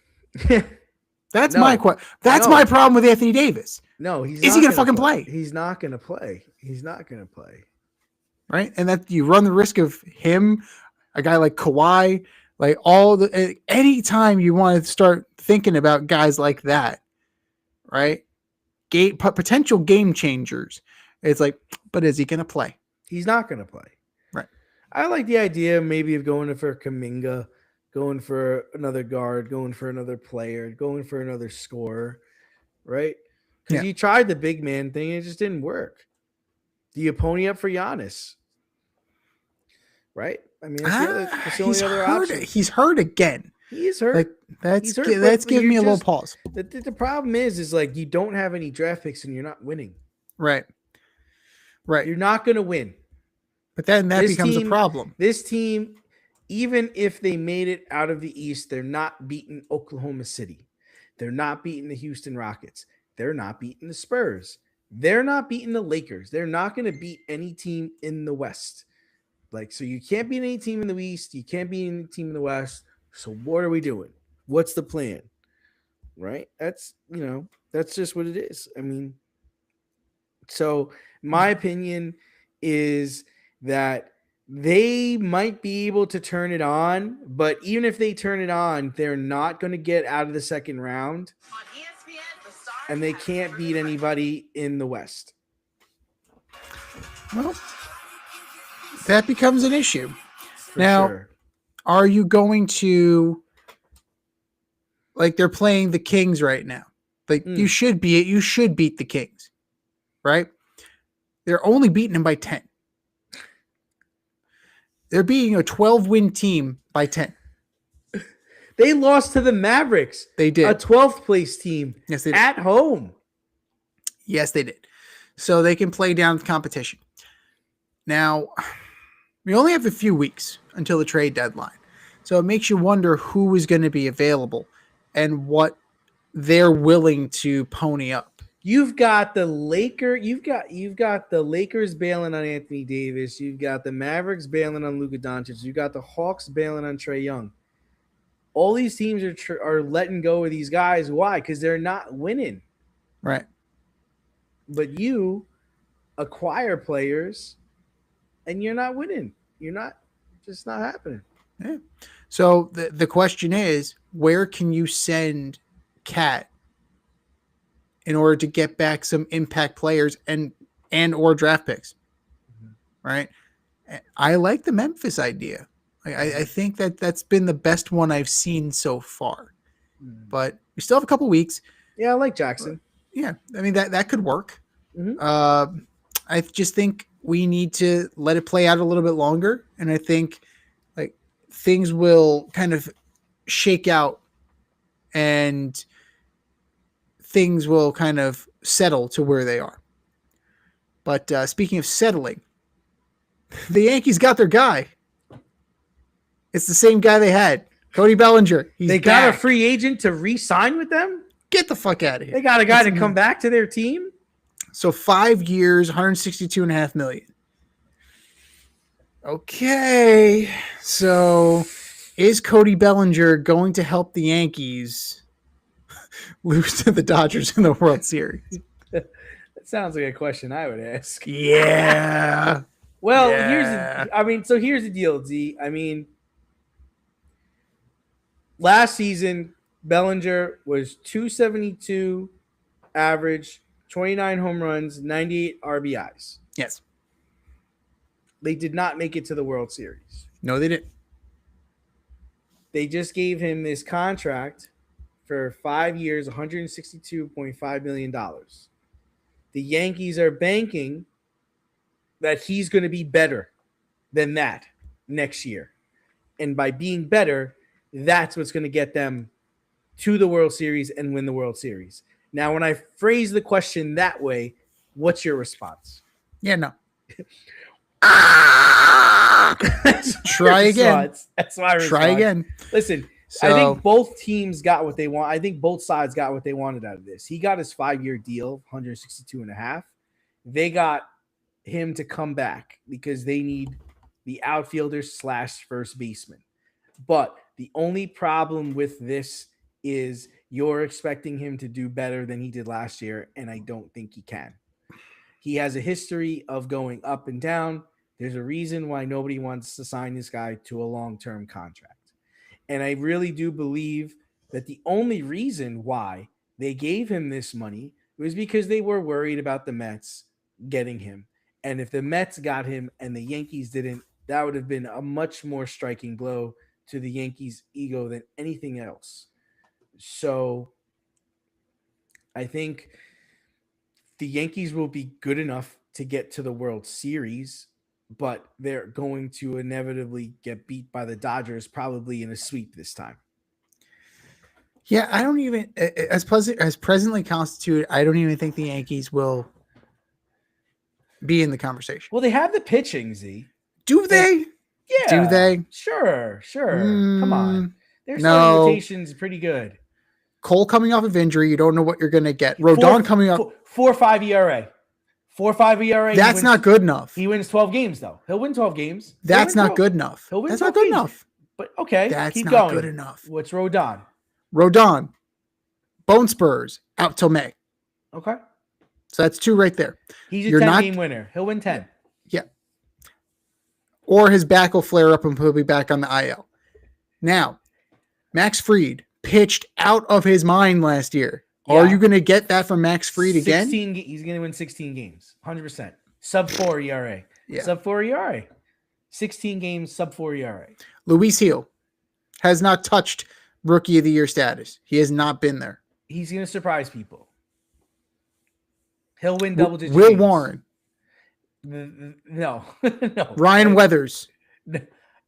That's No. my question. That's No. my problem with Anthony Davis. No, he's Is not he going to gonna fucking play? He's not going to play. He's not going to play. Right? And that you run the risk of him, a guy like Kawhi, like anytime you want to start thinking about guys like that, right? Potential game changers. It's like, but is he going to play? He's not going to play. Right. I like the idea maybe of going for Kuminga, going for another guard, going for another player, going for another scorer, right? Because you tried the big man thing, it just didn't work. Do you pony up for Giannis? Right? I mean, that's the only other option. He's hurt again. He is hurt. Like, that's giving me a little pause. The problem is like you don't have any draft picks and you're not winning. Right. You're not going to win. But then that becomes a problem. This team, even if they made it out of the East, they're not beating Oklahoma City. They're not beating the Houston Rockets. They're not beating the Spurs. They're not beating the Lakers. They're not going to beat any team in the West. Like, so you can't beat any team in the East. You can't beat any team in the West. So what are we doing? What's the plan? Right? That's just what it is. I mean, so my opinion is that they might be able to turn it on, but even if they turn it on, they're not going to get out of the second round. And they can't beat anybody in the West. Well, that becomes an issue. Now, are you going to, like, they're playing the Kings right now? Like, you should beat the Kings, right? They're only beating them by 10. They're beating a 12-win team by 10. They lost to the Mavericks. They did. A 12th place team. Yes, they did. At home. Yes, they did. So they can play down the competition. Now, we only have a few weeks until the trade deadline. So it makes you wonder who is going to be available and what they're willing to pony up. You've got the the Lakers bailing on Anthony Davis. You've got the Mavericks bailing on Luka Doncic. You've got the Hawks bailing on Trae Young. All these teams are letting go of these guys. Why? Because they're not winning. Right. But you acquire players and you're not winning. Just not happening. Yeah. So the question is, where can you send Cat in order to get back some impact players and or draft picks? Mm-hmm. Right. I like the Memphis idea. I think that's been the best one I've seen so far. Mm-hmm. But we still have a couple weeks. Yeah, I like Jackson. Yeah. I mean, that could work. Mm-hmm. I just think we need to let it play out a little bit longer. And I think like things will kind of shake out and things will kind of settle to where they are. But speaking of settling, the Yankees got their guy. It's the same guy they had, Cody Bellinger. They got a free agent to re-sign with them? Get the fuck out of here. They got a guy to come back to their team? So 5 years, $162.5 million. Okay. So is Cody Bellinger going to help the Yankees lose to the Dodgers in the World Series? That sounds like a question I would ask. Yeah. Well, here's the deal, Z. I mean, last season, Bellinger was 272 average, 29 home runs, 98 RBIs. Yes. They did not make it to the World Series. No, they didn't. They just gave him this contract for 5 years, $162.5 million. The Yankees are banking that he's going to be better than that next year. And by being better, that's what's going to get them to the World Series and win the World Series. Now, when I phrase the question that way, what's your response? Yeah, no. Try again. That's my response. Try again. Listen, So, I think both teams got what they want. I think both sides got what they wanted out of this. He got his 5-year deal, 162 and a half. They got him to come back because they need the outfielder / first baseman. But the only problem with this is you're expecting him to do better than he did last year, and I don't think he can. He has a history of going up and down. There's a reason why nobody wants to sign this guy to a long-term contract. And I really do believe that the only reason why they gave him this money was because they were worried about the Mets getting him. And if the Mets got him and the Yankees didn't, that would have been a much more striking blow to the Yankees' ego than anything else. So I think the Yankees will be good enough to get to the World Series, but they're going to inevitably get beat by the Dodgers, probably in a sweep this time. yeah, I don't even as presently constituted. I don't even think the Yankees will be in the conversation. Well, they have the pitching, Z. Do they? Yeah. Do they? Sure. Come on. Their starting rotation's pretty good. Cole coming off of injury, you don't know what you're going to get. Rodon coming up 4.5 ERA. 4.5 ERA. That's not good enough. He wins 12 games though. He'll win 12 games. That's not good enough. He'll win That's not good enough. But okay, that's keep not going. Good enough. What's Rodon? Rodon, Bone Spurs out till May. Okay. So that's 2 right there. He's a 10-game winner. He'll win 10. Yeah. Or his back will flare up and he'll be back on the IL. Now, Max Fried pitched out of his mind last year. Yeah. Are you going to get that from Max Fried again? He's going to win 16 games. 100%. Sub 4 ERA. Yeah. Sub 4 ERA. 16 games, sub 4 ERA. Luis Hill has not touched Rookie of the Year status. He has not been there. He's going to surprise people. He'll win double digits. Will games. Warren. No. Ryan Weathers.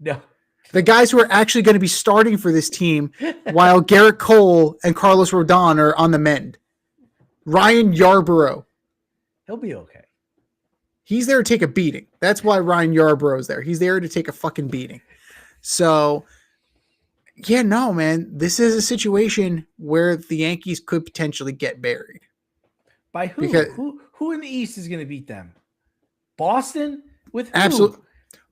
No. The guys who are actually going to be starting for this team while Garrett Cole and Carlos Rodon are on the mend. Ryan Yarbrough. He'll be okay. He's there to take a beating. That's why Ryan Yarbrough is there. He's there to take a fucking beating. So, yeah, no, man. This is a situation where the Yankees could potentially get buried. By who? Because who in the East is going to beat them? Boston? With who? Absolutely.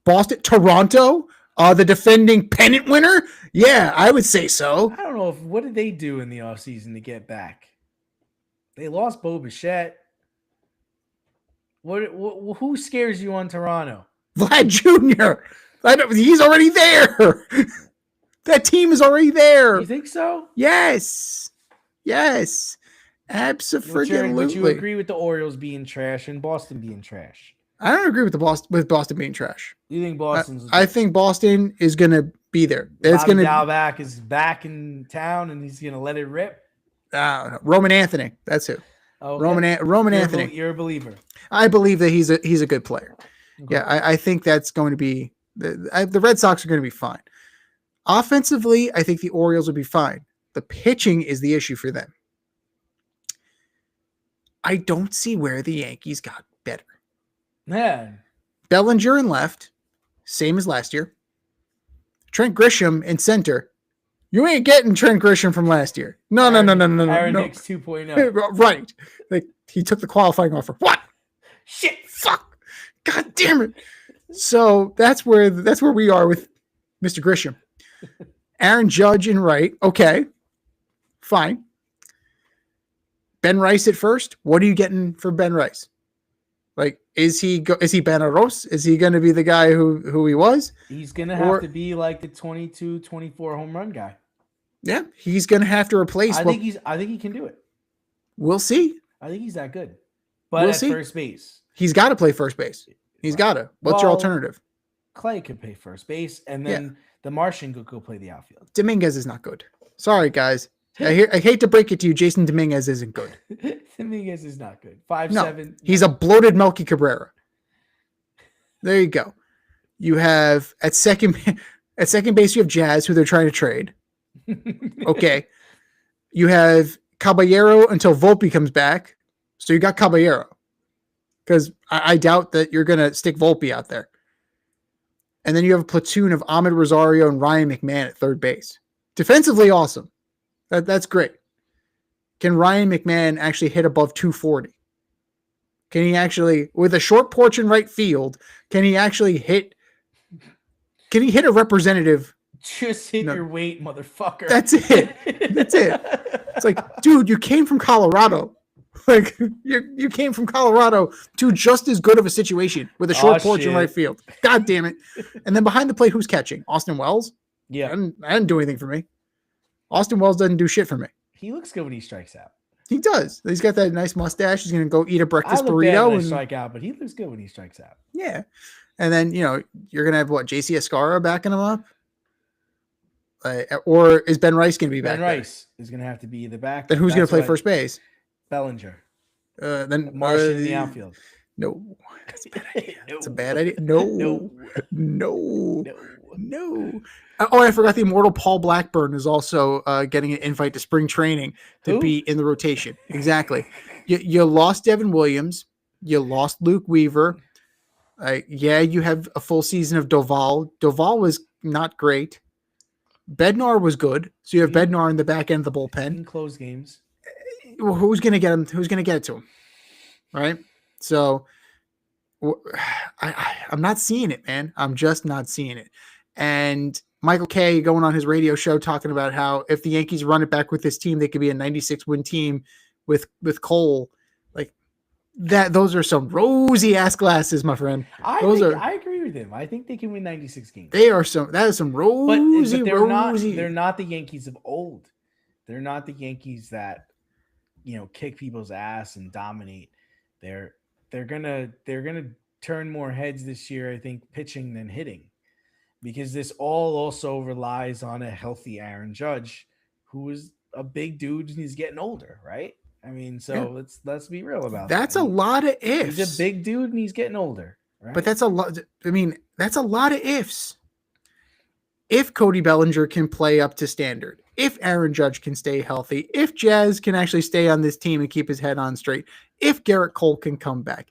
Boston? Toronto? The defending pennant winner? Yeah, I would say so. I don't know. What did they do in the offseason to get back? They lost Bo Bichette. Who scares you on Toronto? Vlad Jr. He's already there. That team is already there. You think so? Yes. Absolutely. But you agree with the Orioles being trash and Boston being trash? I don't agree with Boston being trash. You think Boston's? I think Boston is going to be there. It's going to. Dalback is back in town and he's going to let it rip. Roman Anthony. That's who. Okay. Roman Anthony. You're a believer. I believe that he's a good player. Okay. Yeah, I think that's going to be the Red Sox are going to be fine. Offensively, I think the Orioles will be fine. The pitching is the issue for them. I don't see where the Yankees got better. Man. Bellinger in left, same as last year. Trent Grisham in center. You ain't getting Trent Grisham from last year. No. Aaron Hicks 2.0. Right. Like he took the qualifying offer. What? Shit. Fuck. God damn it. So that's where we are with Mr. Grisham. Aaron Judge in right. Okay. Fine. Ben Rice at first. What are you getting for Ben Rice? Like, is he Ben Aros? Is he going to be the guy who he was? He's going to have to be like the 22, 24 home run guy. Yeah, he's going to have to replace. I think he can do it. We'll see. I think he's that good. But we'll see. First base. He's got to play first base. He's got to. What's your alternative? Clay could play first base, and then the Martian could go play the outfield. Dominguez is not good. Sorry, guys. I hate to break it to you. Jason Dominguez isn't good. Dominguez is not good. 5'7". He's a bloated Melky Cabrera. There you go. You have at second base, you have Jazz, who they're trying to trade. Okay. You have Caballero until Volpe comes back. So you got Caballero. Because I doubt that you're going to stick Volpe out there. And then you have a platoon of Ahmed Rosario and Ryan McMahon at third base. Defensively, awesome. That's great. Can Ryan McMahon actually hit above 240? Can he actually, with a short porch in right field, can he actually hit? Can he hit a representative? Just hit your weight, motherfucker. That's it. That's it. It's like, dude, you came from Colorado. Like you came from Colorado to just as good of a situation with a short porch in right field. God damn it! And then behind the plate, who's catching? Austin Wells. Yeah, I didn't do anything for me. Austin Wells doesn't do shit for me. He looks good when he strikes out. He does. He's got that nice mustache. He's gonna go eat a breakfast burrito. Bad when I strike out, but he looks good when he strikes out. Yeah, and then you're gonna have what, JC Escara backing him up. Or is Ben Rice going to be back? Ben Rice is going to have to be the back. Then who's going to play first base? Bellinger. Then Martian in the outfield. No, that's a bad idea. That's a bad idea. No. Oh, I forgot the immortal Paul Blackburn is also getting an invite to spring training to be in the rotation. Exactly. You lost Devin Williams. You lost Luke Weaver. You have a full season of Doval. Doval was not great. Bednar was good, so you have Bednar in the back end of the bullpen. In close games. Who's going to get him? Who's going to get it to him? Right? So I'm not seeing it, man. I'm just not seeing it. And Michael Kay going on his radio show talking about how if the Yankees run it back with this team, they could be a 96-win team with Cole. Like that, those are some rosy ass glasses, my friend. I agree with him. I think they can win 96 games. That is some rosy, but they're not the Yankees of old. They're not the Yankees that kick people's ass and dominate. They're gonna turn more heads this year, I think, pitching than hitting, because this all also relies on a healthy Aaron Judge, who is a big dude and he's getting older, right? I mean, let's be real about that. That's a lot of ifs. He's a big dude and he's getting older, right? But that's a lot. I mean, that's a lot of ifs. If Cody Bellinger can play up to standard, if Aaron Judge can stay healthy, if Jazz can actually stay on this team and keep his head on straight, if Garrett Cole can come back,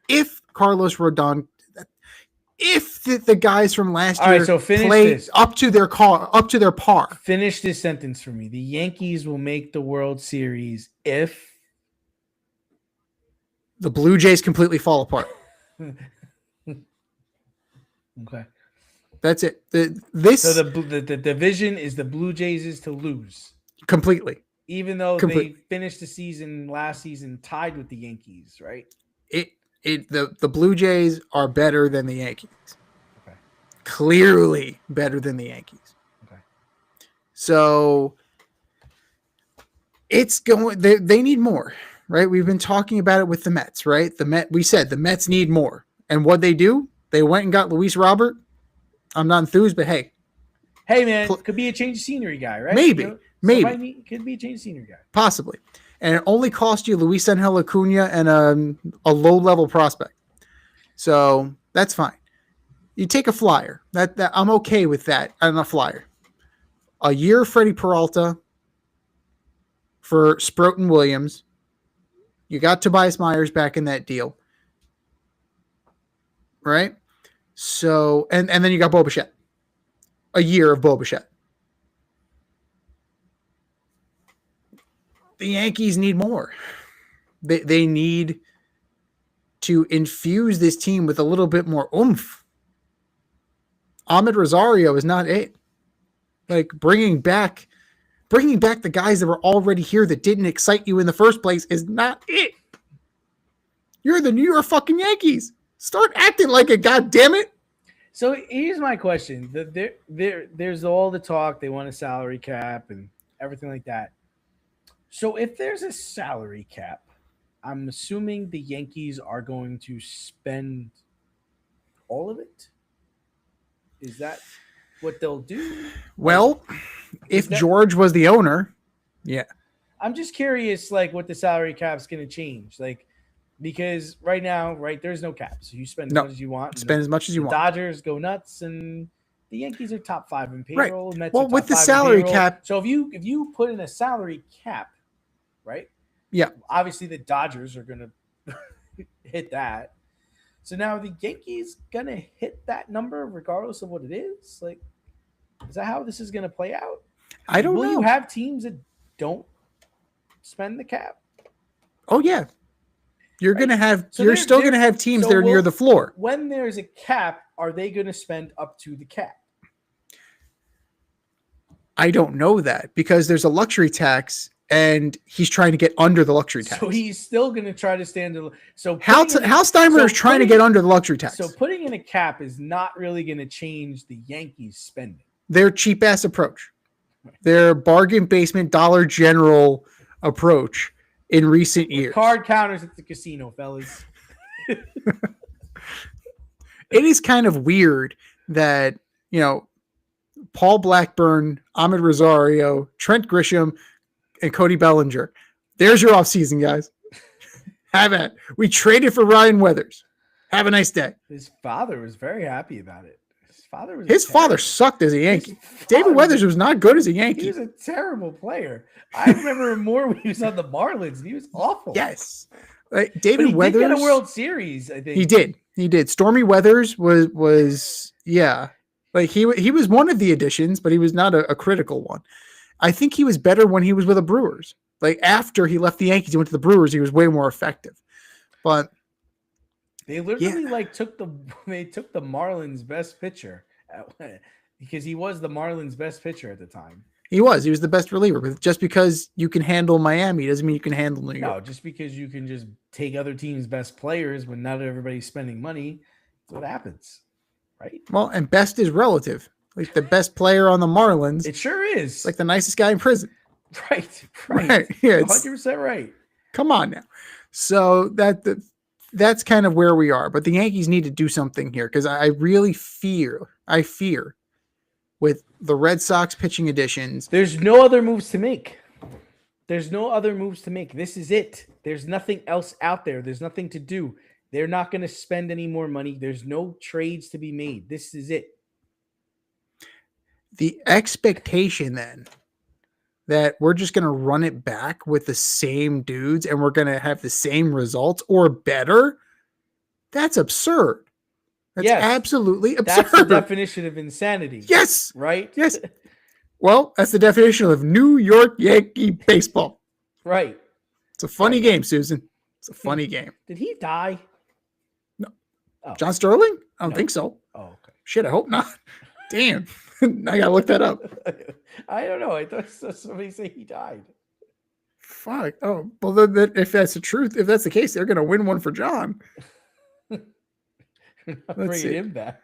if Carlos Rodon, if the guys from last year play up to their par. Finish this sentence for me. The Yankees will make the World Series if the Blue Jays completely fall apart. Okay. That's it. So the division is the Blue Jays is to lose completely, even though they finished the season last season tied with the Yankees, right? The Blue Jays are better than the Yankees. Okay. Clearly better than the Yankees. Okay. So it's going. They need more, right? We've been talking about it with the Mets, right? We said the Mets need more, and what they do? They went and got Luis Robert. I'm not enthused, but hey, man, could be a change of scenery guy, right? Maybe could be a change of scenery guy, possibly. And it only cost you Luis Angel Acuna and a low-level prospect. So that's fine. You take a flyer. That I'm okay with that on a flyer. A year Freddie Peralta for Sproat and Williams. You got Tobias Myers back in that deal. Right? So, and then you got Bo Bichette. A year of Bo Bichette. The Yankees need more. They need to infuse this team with a little bit more oomph. Ahmed Rosario is not it. Like bringing back the guys that were already here that didn't excite you in the first place is not it. You're the New York fucking Yankees. Start acting like it, goddammit. So here's my question. There's all the talk. They want a salary cap and everything like that. So if there's a salary cap, I'm assuming the Yankees are going to spend all of it? Is that what they'll do? Well, if George was the owner, yeah. I'm just curious, like, what the salary cap's going to change. Like, because right now, there's no cap. So you spend as much as you want. Spend as much as you want. Dodgers go nuts and The Yankees are top 5 in Right. payroll. Mets Well, are top with the 5 in salary payroll. cap, So if you put in a salary cap, right? Yeah. Obviously, the Dodgers are going to hit that. So now are the Yankees going to hit that number regardless of what it is? Like, is that how this is going to play out? I don't Will know. you have teams that don't spend the cap? Oh yeah, you're Right? gonna have. So you're still gonna have teams that are near the floor. When there's a cap, are they going to spend up to the cap? I don't know that because there's a luxury tax, and he's trying to get under the luxury tax. So he's still going to try to stand. So Hal Steinbrenner is trying to get under the luxury tax. So putting in a cap is not really going to change the Yankees spending. Their cheap ass approach, their bargain basement Dollar General approach in recent years. Card counters at the casino, fellas. It is kind of weird that, Paul Blackburn, Ahmed Rosario, Trent Grisham, and Cody Bellinger. There's your offseason, guys. Have it. We traded for Ryan Weathers. Have a nice day. His father was very happy about it. His father sucked as a Yankee. David Weathers was not good as a Yankee. He was a terrible player. I remember him more when he was on the Marlins. He was awful. Yes. David Weathers did get a World Series, I think. He did. Stormy Weathers was yeah. Like he was one of the additions, but he was not a critical one. I think he was better when he was with the Brewers. Like after he left the Yankees, he went to the Brewers. He was way more effective. But they literally took the Marlins' best pitcher because he was the Marlins' best pitcher at the time. He was the best reliever. But just because you can handle Miami doesn't mean you can handle New York. No, just because you can just take other teams' best players when not everybody's spending money, that's what happens, right? Well, and best is relative. Like the best player on the Marlins, it sure is. Like the nicest guy in prison. Right. Yeah, 100% right. Come on now. So that's kind of where we are. But the Yankees need to do something here because I really fear with the Red Sox pitching additions. There's no other moves to make. This is it. There's nothing else out there. There's nothing to do. They're not going to spend any more money. There's no trades to be made. This is it. The expectation then that we're just going to run it back with the same dudes and we're going to have the same results or better, that's absurd. That's absolutely absurd. That's the definition of insanity. Yes. Right? Yes. Well, that's the definition of New York Yankee baseball. Right. It's a funny game, Susan. It's a funny game. Did he die? No. Oh. John Sterling? I don't think so. Oh, okay. Shit, I hope not. Damn. I got to look that up. I don't know. I thought somebody say he died. Fuck. Oh, well, then, if that's the truth, if that's the case, they're going to win one for John. Bringing him back.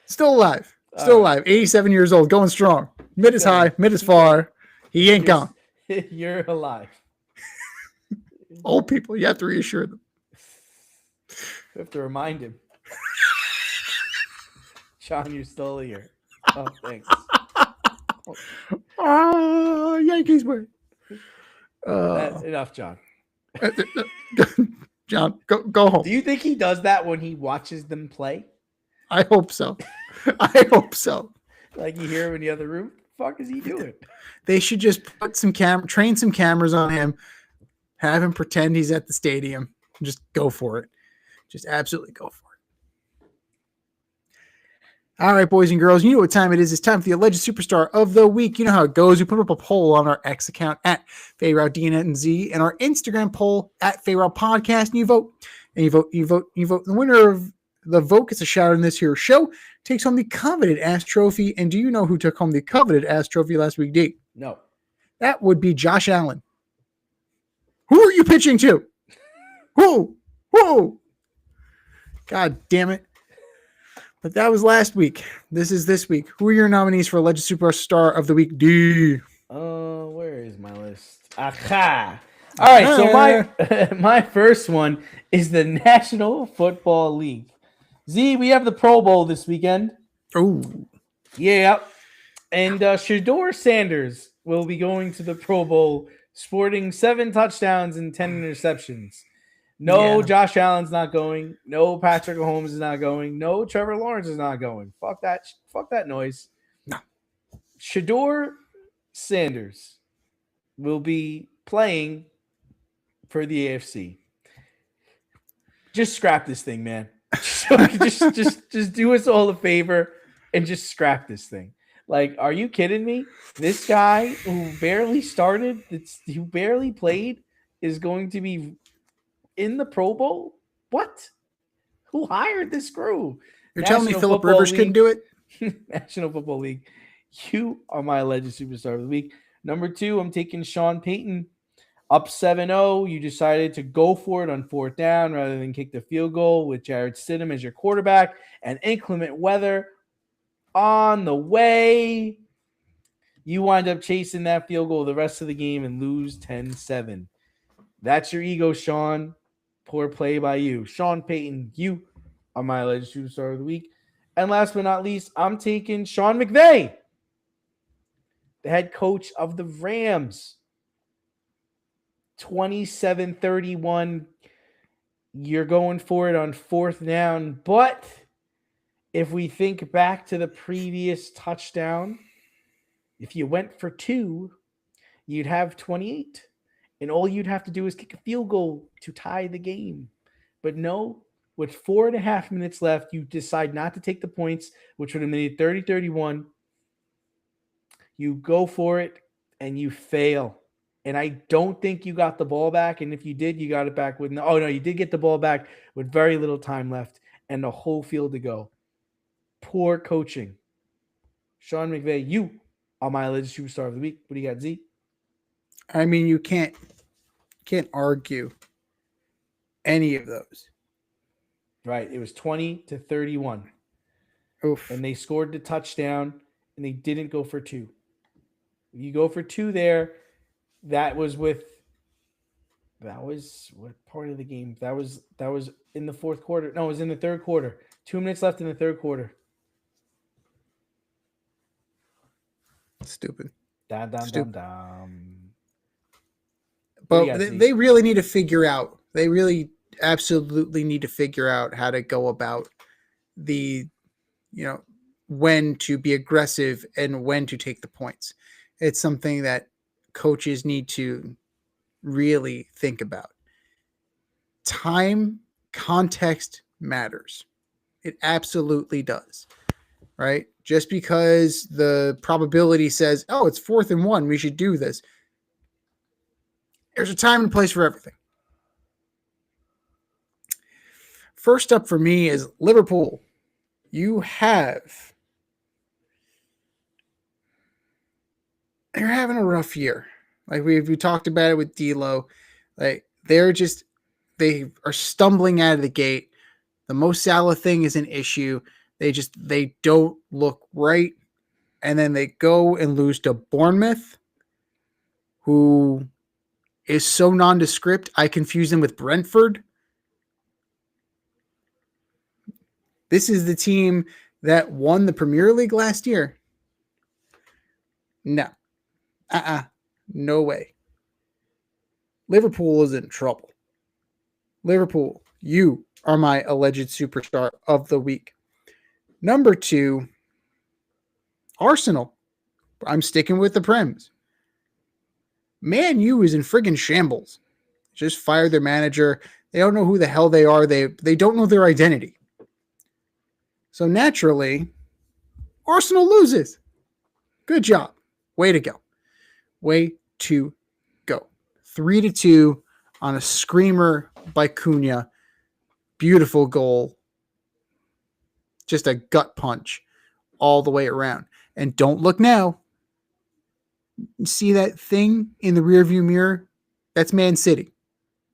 Still alive. 87 years old, going strong. Mid is high, mid is far. He ain't gone. You're alive. Old people, you have to reassure them. You have to remind him. Sean, you're still here. Oh, thanks. Yankees win. That's enough, John. John, go home. Do you think he does that when he watches them play? I hope so. I hope so. Like you hear him in the other room? The fuck is he doing? They should just put train some cameras on him, have him pretend he's at the stadium, and just go for it. Just absolutely go for it. All right, boys and girls, you know what time it is. It's time for the Alleged Superstar of the Week. You know how it goes. We put up a poll on our X account at FayRouteDNZ and our Instagram poll at FayRoute Podcast, and you vote. And you vote. The winner of the vote gets a shout out in this here show, takes home the coveted ass trophy. And do you know who took home the coveted ass trophy last week, D? No. That would be Josh Allen. Who are you pitching to? Who? God damn it. But that was last week. This is this week. Who are your nominees for Alleged Superstar of the Week, D? Where is my list? Aha. All right, so my first one is the National Football League. Z, we have the Pro Bowl this weekend. Oh. Yeah. And Shedeur Sanders will be going to the Pro Bowl sporting 7 touchdowns and 10 interceptions. No, Yeah. Josh Allen's not going. No, Patrick Mahomes is not going. No, Trevor Lawrence is not going. Fuck that. Fuck that noise. No. Shador Sanders will be playing for the AFC. Just scrap this thing, man. just do us all a favor and just scrap this thing. Like, are you kidding me? This guy who barely started, who barely played, is going to be in the Pro Bowl? What? Who hired this crew? You're telling me National Philip Football Rivers couldn't League. do it? National Football League. You are my alleged superstar of the week. Number 2, I'm taking Sean Payton. Up 7-0, you decided to go for it on 4th down rather than kick the field goal with Jarrett Stidham as your quarterback and inclement weather on the way. You wind up chasing that field goal the rest of the game and lose 10-7. That's your ego, Sean. Poor play by you. Sean Payton, you are my alleged superstar of the week. And last but not least, I'm taking Sean McVay, the head coach of the Rams. 27-31. You're going for it on 4th down. But if we think back to the previous touchdown, if you went for 2, you'd have 28. And all you'd have to do is kick a field goal to tie the game. But no, with 4.5 minutes left, you decide not to take the points, which would have made it 30-31. You go for it and you fail. And I don't think you got the ball back. And if you did, you got it back with you did get the ball back with very little time left and the whole field to go. Poor coaching. Sean McVay, you are my alleged superstar of the week. What do you got, Z? I mean, you can't argue any of those. Right. It was 20-31. Oof. And they scored the touchdown and they didn't go for 2. You go for 2 there. That was what part of the game? That was in the 4th quarter. No, it was in the 3rd quarter. 2 minutes left in the 3rd quarter. Stupid. Stupid. But they really need to figure out. They really absolutely need to figure out how to go about when to be aggressive and when to take the points. It's something that coaches need to really think about. Time, context matters. It absolutely does, right? Just because the probability says, oh, it's 4th and 1, we should do this. There's a time and place for everything. First up for me is Liverpool. They're having a rough year. Like we talked about it with D'Lo. Like they are stumbling out of the gate. The Mo Salah thing is an issue. They don't look right. And then they go and lose to Bournemouth, who is so nondescript, I confuse them with Brentford. This is the team that won the Premier League last year. No. No way. Liverpool is in trouble. Liverpool, you are my alleged superstar of the week. Number 2, Arsenal. I'm sticking with the Prems. Man U is in friggin' shambles. Just fired their manager. They don't know who the hell they are. They don't know their identity. So naturally, Arsenal loses. Good job. Way to go. Way to go. 3-2 on a screamer by Cunha. Beautiful goal. Just a gut punch all the way around. And don't look now. See that thing in the rearview mirror? That's Man City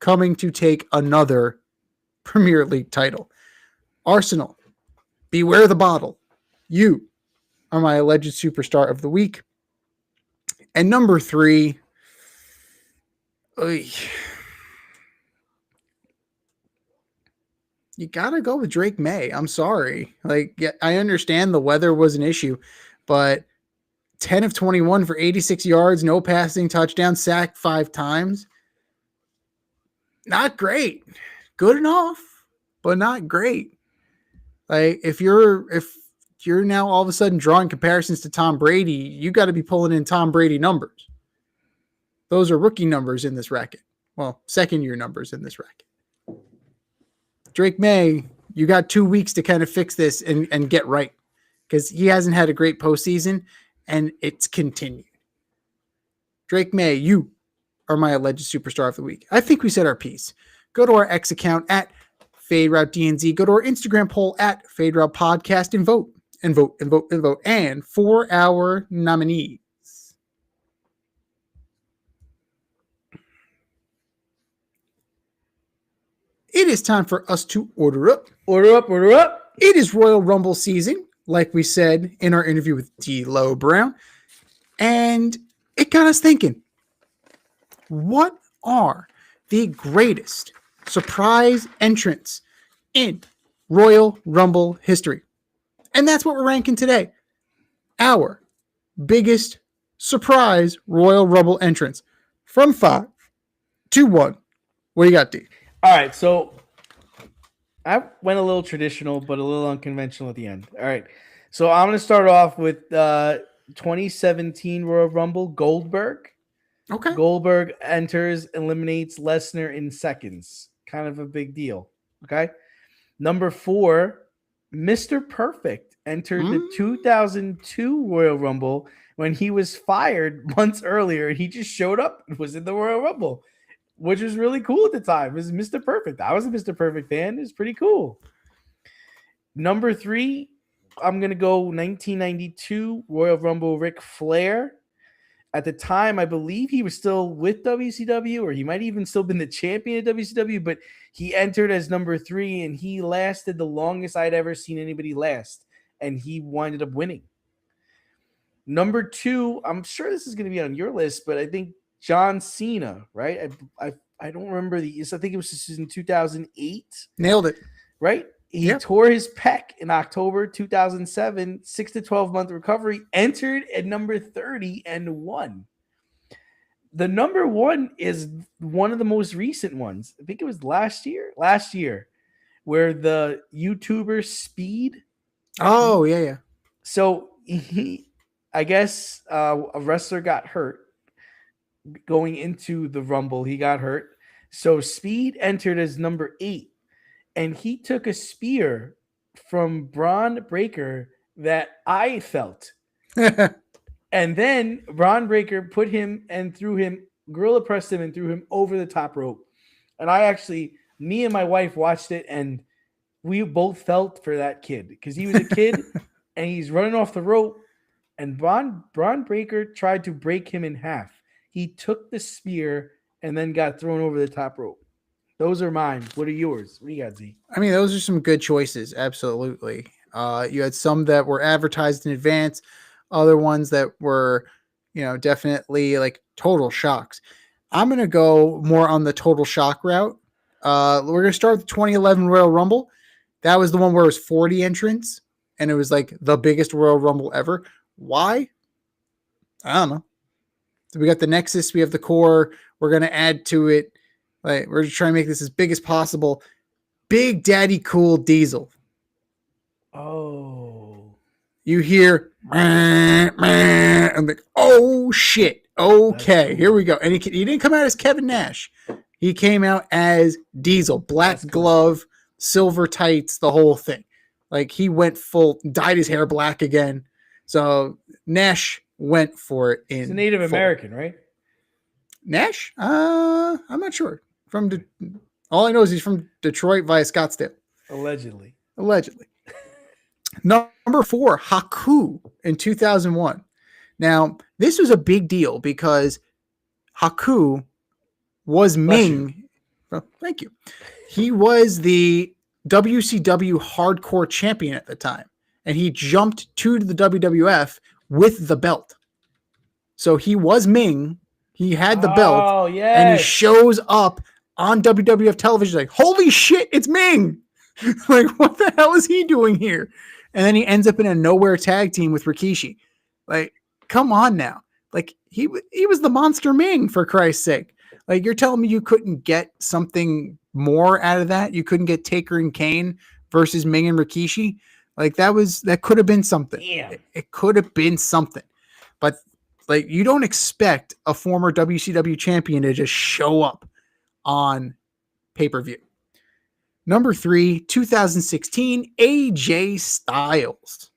coming to take another Premier League title. Arsenal, beware the bottle. You are my alleged superstar of the week. And number 3, you got to go with Drake May. I'm sorry. Yeah, I understand the weather was an issue, but 10 of 21 for 86 yards, no passing touchdown, sacked 5 times. not great. Good enough, but not great. Like if you're now all of a sudden drawing comparisons to Tom Brady, you got to be pulling in Tom Brady numbers. Those are rookie numbers in this racket. Well, second year numbers in this racket. Drake May, you got 2 weeks to kind of fix this and get right, because he hasn't had a great postseason and it's continued. Drake May, you are my alleged superstar of the week. I think we said our piece. Go to our X account at FadeRouteDNZ. Go to our Instagram poll at FadeRoutePodcast and vote. And vote, and vote, and vote. And for our nominees. It is time for us to order up. Order up, order up. It is Royal Rumble season, like we said in our interview with D'Lo Brown. And it got us thinking, what are the greatest surprise entrants in Royal Rumble history? And that's what we're ranking today. Our biggest surprise Royal Rumble entrance from 5 to 1. What do you got, D? All right, so I went a little traditional, but a little unconventional at the end. All right, so I'm going to start off with 2017 Royal Rumble, Goldberg. Okay. Goldberg enters, eliminates Lesnar in seconds. Kind of a big deal. Okay. Number 4, Mr. Perfect entered the 2002 Royal Rumble when he was fired months earlier, and he just showed up and was in the Royal Rumble, which was really cool at the time. It was Mr. Perfect. I was a Mr. Perfect fan. It was pretty cool. Number 3, I'm going to go 1992 Royal Rumble, Ric Flair. At the time, I believe he was still with WCW, or he might even still been the champion at WCW, but he entered as number 3, and he lasted the longest I'd ever seen anybody last, and he winded up winning. Number 2, I'm sure this is going to be on your list, but I think John Cena, right? I don't remember the. I think it was in 2008. Nailed it. Right? He tore his pec in October 2007, 6 to 12 month recovery, entered at number 30 and won. The number 1 is one of the most recent ones. I think it was last year, where the YouTuber Speed. Oh, yeah. So I guess a wrestler got hurt going into the Rumble. He got hurt. So Speed entered as number 8. And he took a spear from Braun Breaker that I felt. And then Braun Breaker put him and threw him, gorilla pressed him and threw him over the top rope. And me and my wife watched it, and we both felt for that kid, because he was a kid and he's running off the rope, and Braun Breaker tried to break him in half. He took the spear and then got thrown over the top rope. Those are mine. What are yours? What do you got, Z? I mean, those are some good choices. Absolutely. You had some that were advertised in advance, other ones that were, definitely like total shocks. I'm going to go more on the total shock route. We're going to start with the 2011 Royal Rumble. That was the one where it was 40 entrants, and it was like the biggest Royal Rumble ever. Why? I don't know. So we got the Nexus. We have the core. We're going to add to it. Like, we're just trying to make this as big as possible. Big Daddy Cool Diesel. Oh. You hear, I'm like, oh shit. Okay, cool. Here we go. And he didn't come out as Kevin Nash. He came out as Diesel. Black glove, silver tights, the whole thing. Like, he went full, dyed his hair black again. So Nash went for it. He's a Native American, right? Nash? I'm not sure. All I know is he's from Detroit via Scottsdale. Allegedly. Number 4, Haku in 2001. Now, this was a big deal because Haku was Ming. Oh, thank you. He was the WCW Hardcore Champion at the time, and he jumped to the WWF with the belt. So he was Ming. He had the belt, and he shows up on WWF television like, holy shit, it's Ming. Like, what the hell is he doing here? And then he ends up in a nowhere tag team with Rikishi. Like, come on now. Like, he was the Monster Ming, for Christ's sake. Like, you're telling me you couldn't get something more out of that? You couldn't get Taker and Kane versus Ming and Rikishi? Like, that could have been something. Damn. It could have been something. But like, you don't expect a former WCW champion to just show up on pay-per-view. Number 3, 2016, AJ Styles.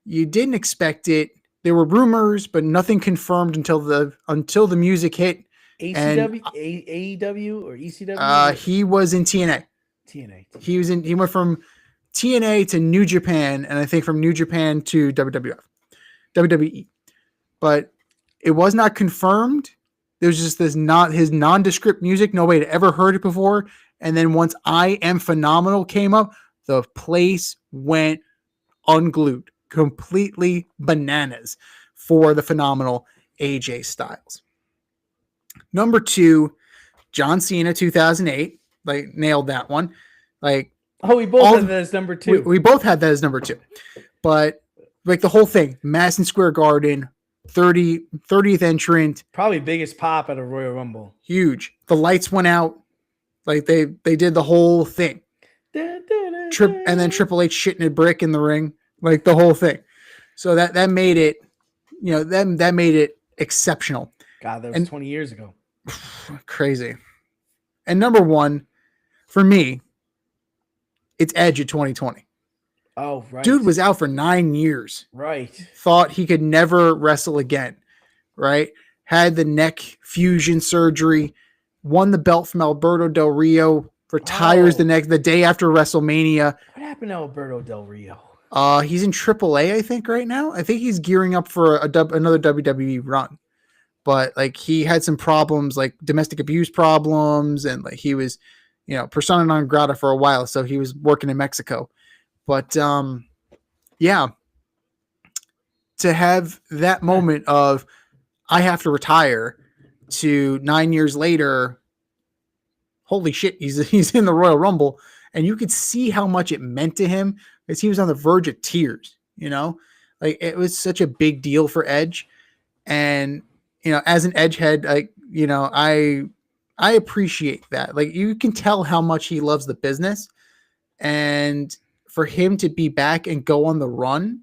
You didn't expect it. There were rumors, but nothing confirmed until the music hit. ACW, AEW, or ECW? He was in TNA. TNA. He went from TNA to New Japan, and I think from New Japan to WWE. But it was not confirmed. There was just his nondescript music. Nobody had ever heard it before. And then once I Am Phenomenal came up, the place went unglued, completely bananas for the phenomenal AJ Styles. Number 2, John Cena, 2008. Like, nailed that one. Like, we both had that as number 2. We both had that as number 2. But like, the whole thing, Madison Square Garden, 30th entrant. Probably biggest pop at a Royal Rumble. Huge. The lights went out. Like, they did the whole thing. And then Triple H shitting a brick in the ring. Like, the whole thing. So that made it, that made it exceptional. God, that was 20 years ago. Crazy. And number 1, for me, it's Edge of 2020. Oh, right. Dude was out for 9 years. Right. Thought he could never wrestle again. Right? Had the neck fusion surgery. Won the belt from Alberto Del Rio. Retires the day after WrestleMania. What happened to Alberto Del Rio? He's in AAA, I think, right now. I think he's gearing up for another WWE run. But like, he had some problems, like domestic abuse problems, and like, he was, persona non grata for a while, so he was working in Mexico. But yeah, to have that moment of I have to retire to 9 years later, holy shit, he's in the Royal Rumble, and you could see how much it meant to him because he was on the verge of tears. Like, it was such a big deal for Edge, and as an Edge head, like, I appreciate that. Like, you can tell how much he loves the business, and for him to be back and go on the run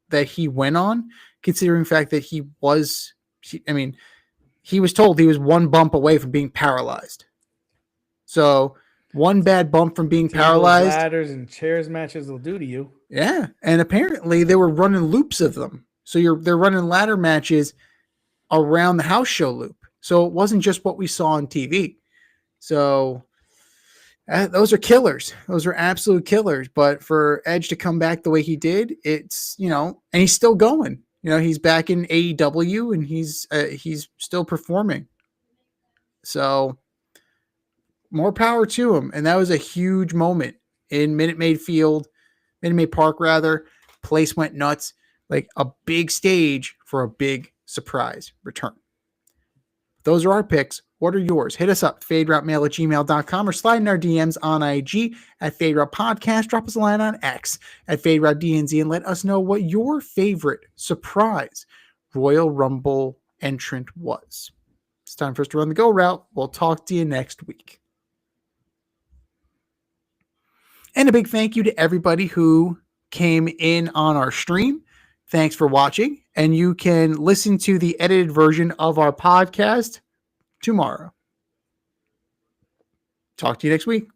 that he went on, considering the fact that he was told he was one bump away from being paralyzed. So one bad bump from being paralyzed. Ladders and chairs matches will do to you. Yeah. And apparently they were running loops of them. So they're running ladder matches around the house show loop. So it wasn't just what we saw on TV. So those are killers. Those are absolute killers. But for Edge to come back the way he did, it's, and he's still going. He's back in AEW and he's still performing. So more power to him. And that was a huge moment in Minute Maid Park rather. Place went nuts. Like, a big stage for a big surprise return. Those are our picks. What are yours? Hit us up, faderoutemail@gmail.com, or slide in our DMs on IG at Fade Route Podcast. Drop us a line on X at Fade Route DNZ and let us know what your favorite surprise Royal Rumble entrant was. It's time for us to run the go route. We'll talk to you next week. And a big thank you to everybody who came in on our stream. Thanks for watching. And you can listen to the edited version of our podcast tomorrow. Talk to you next week.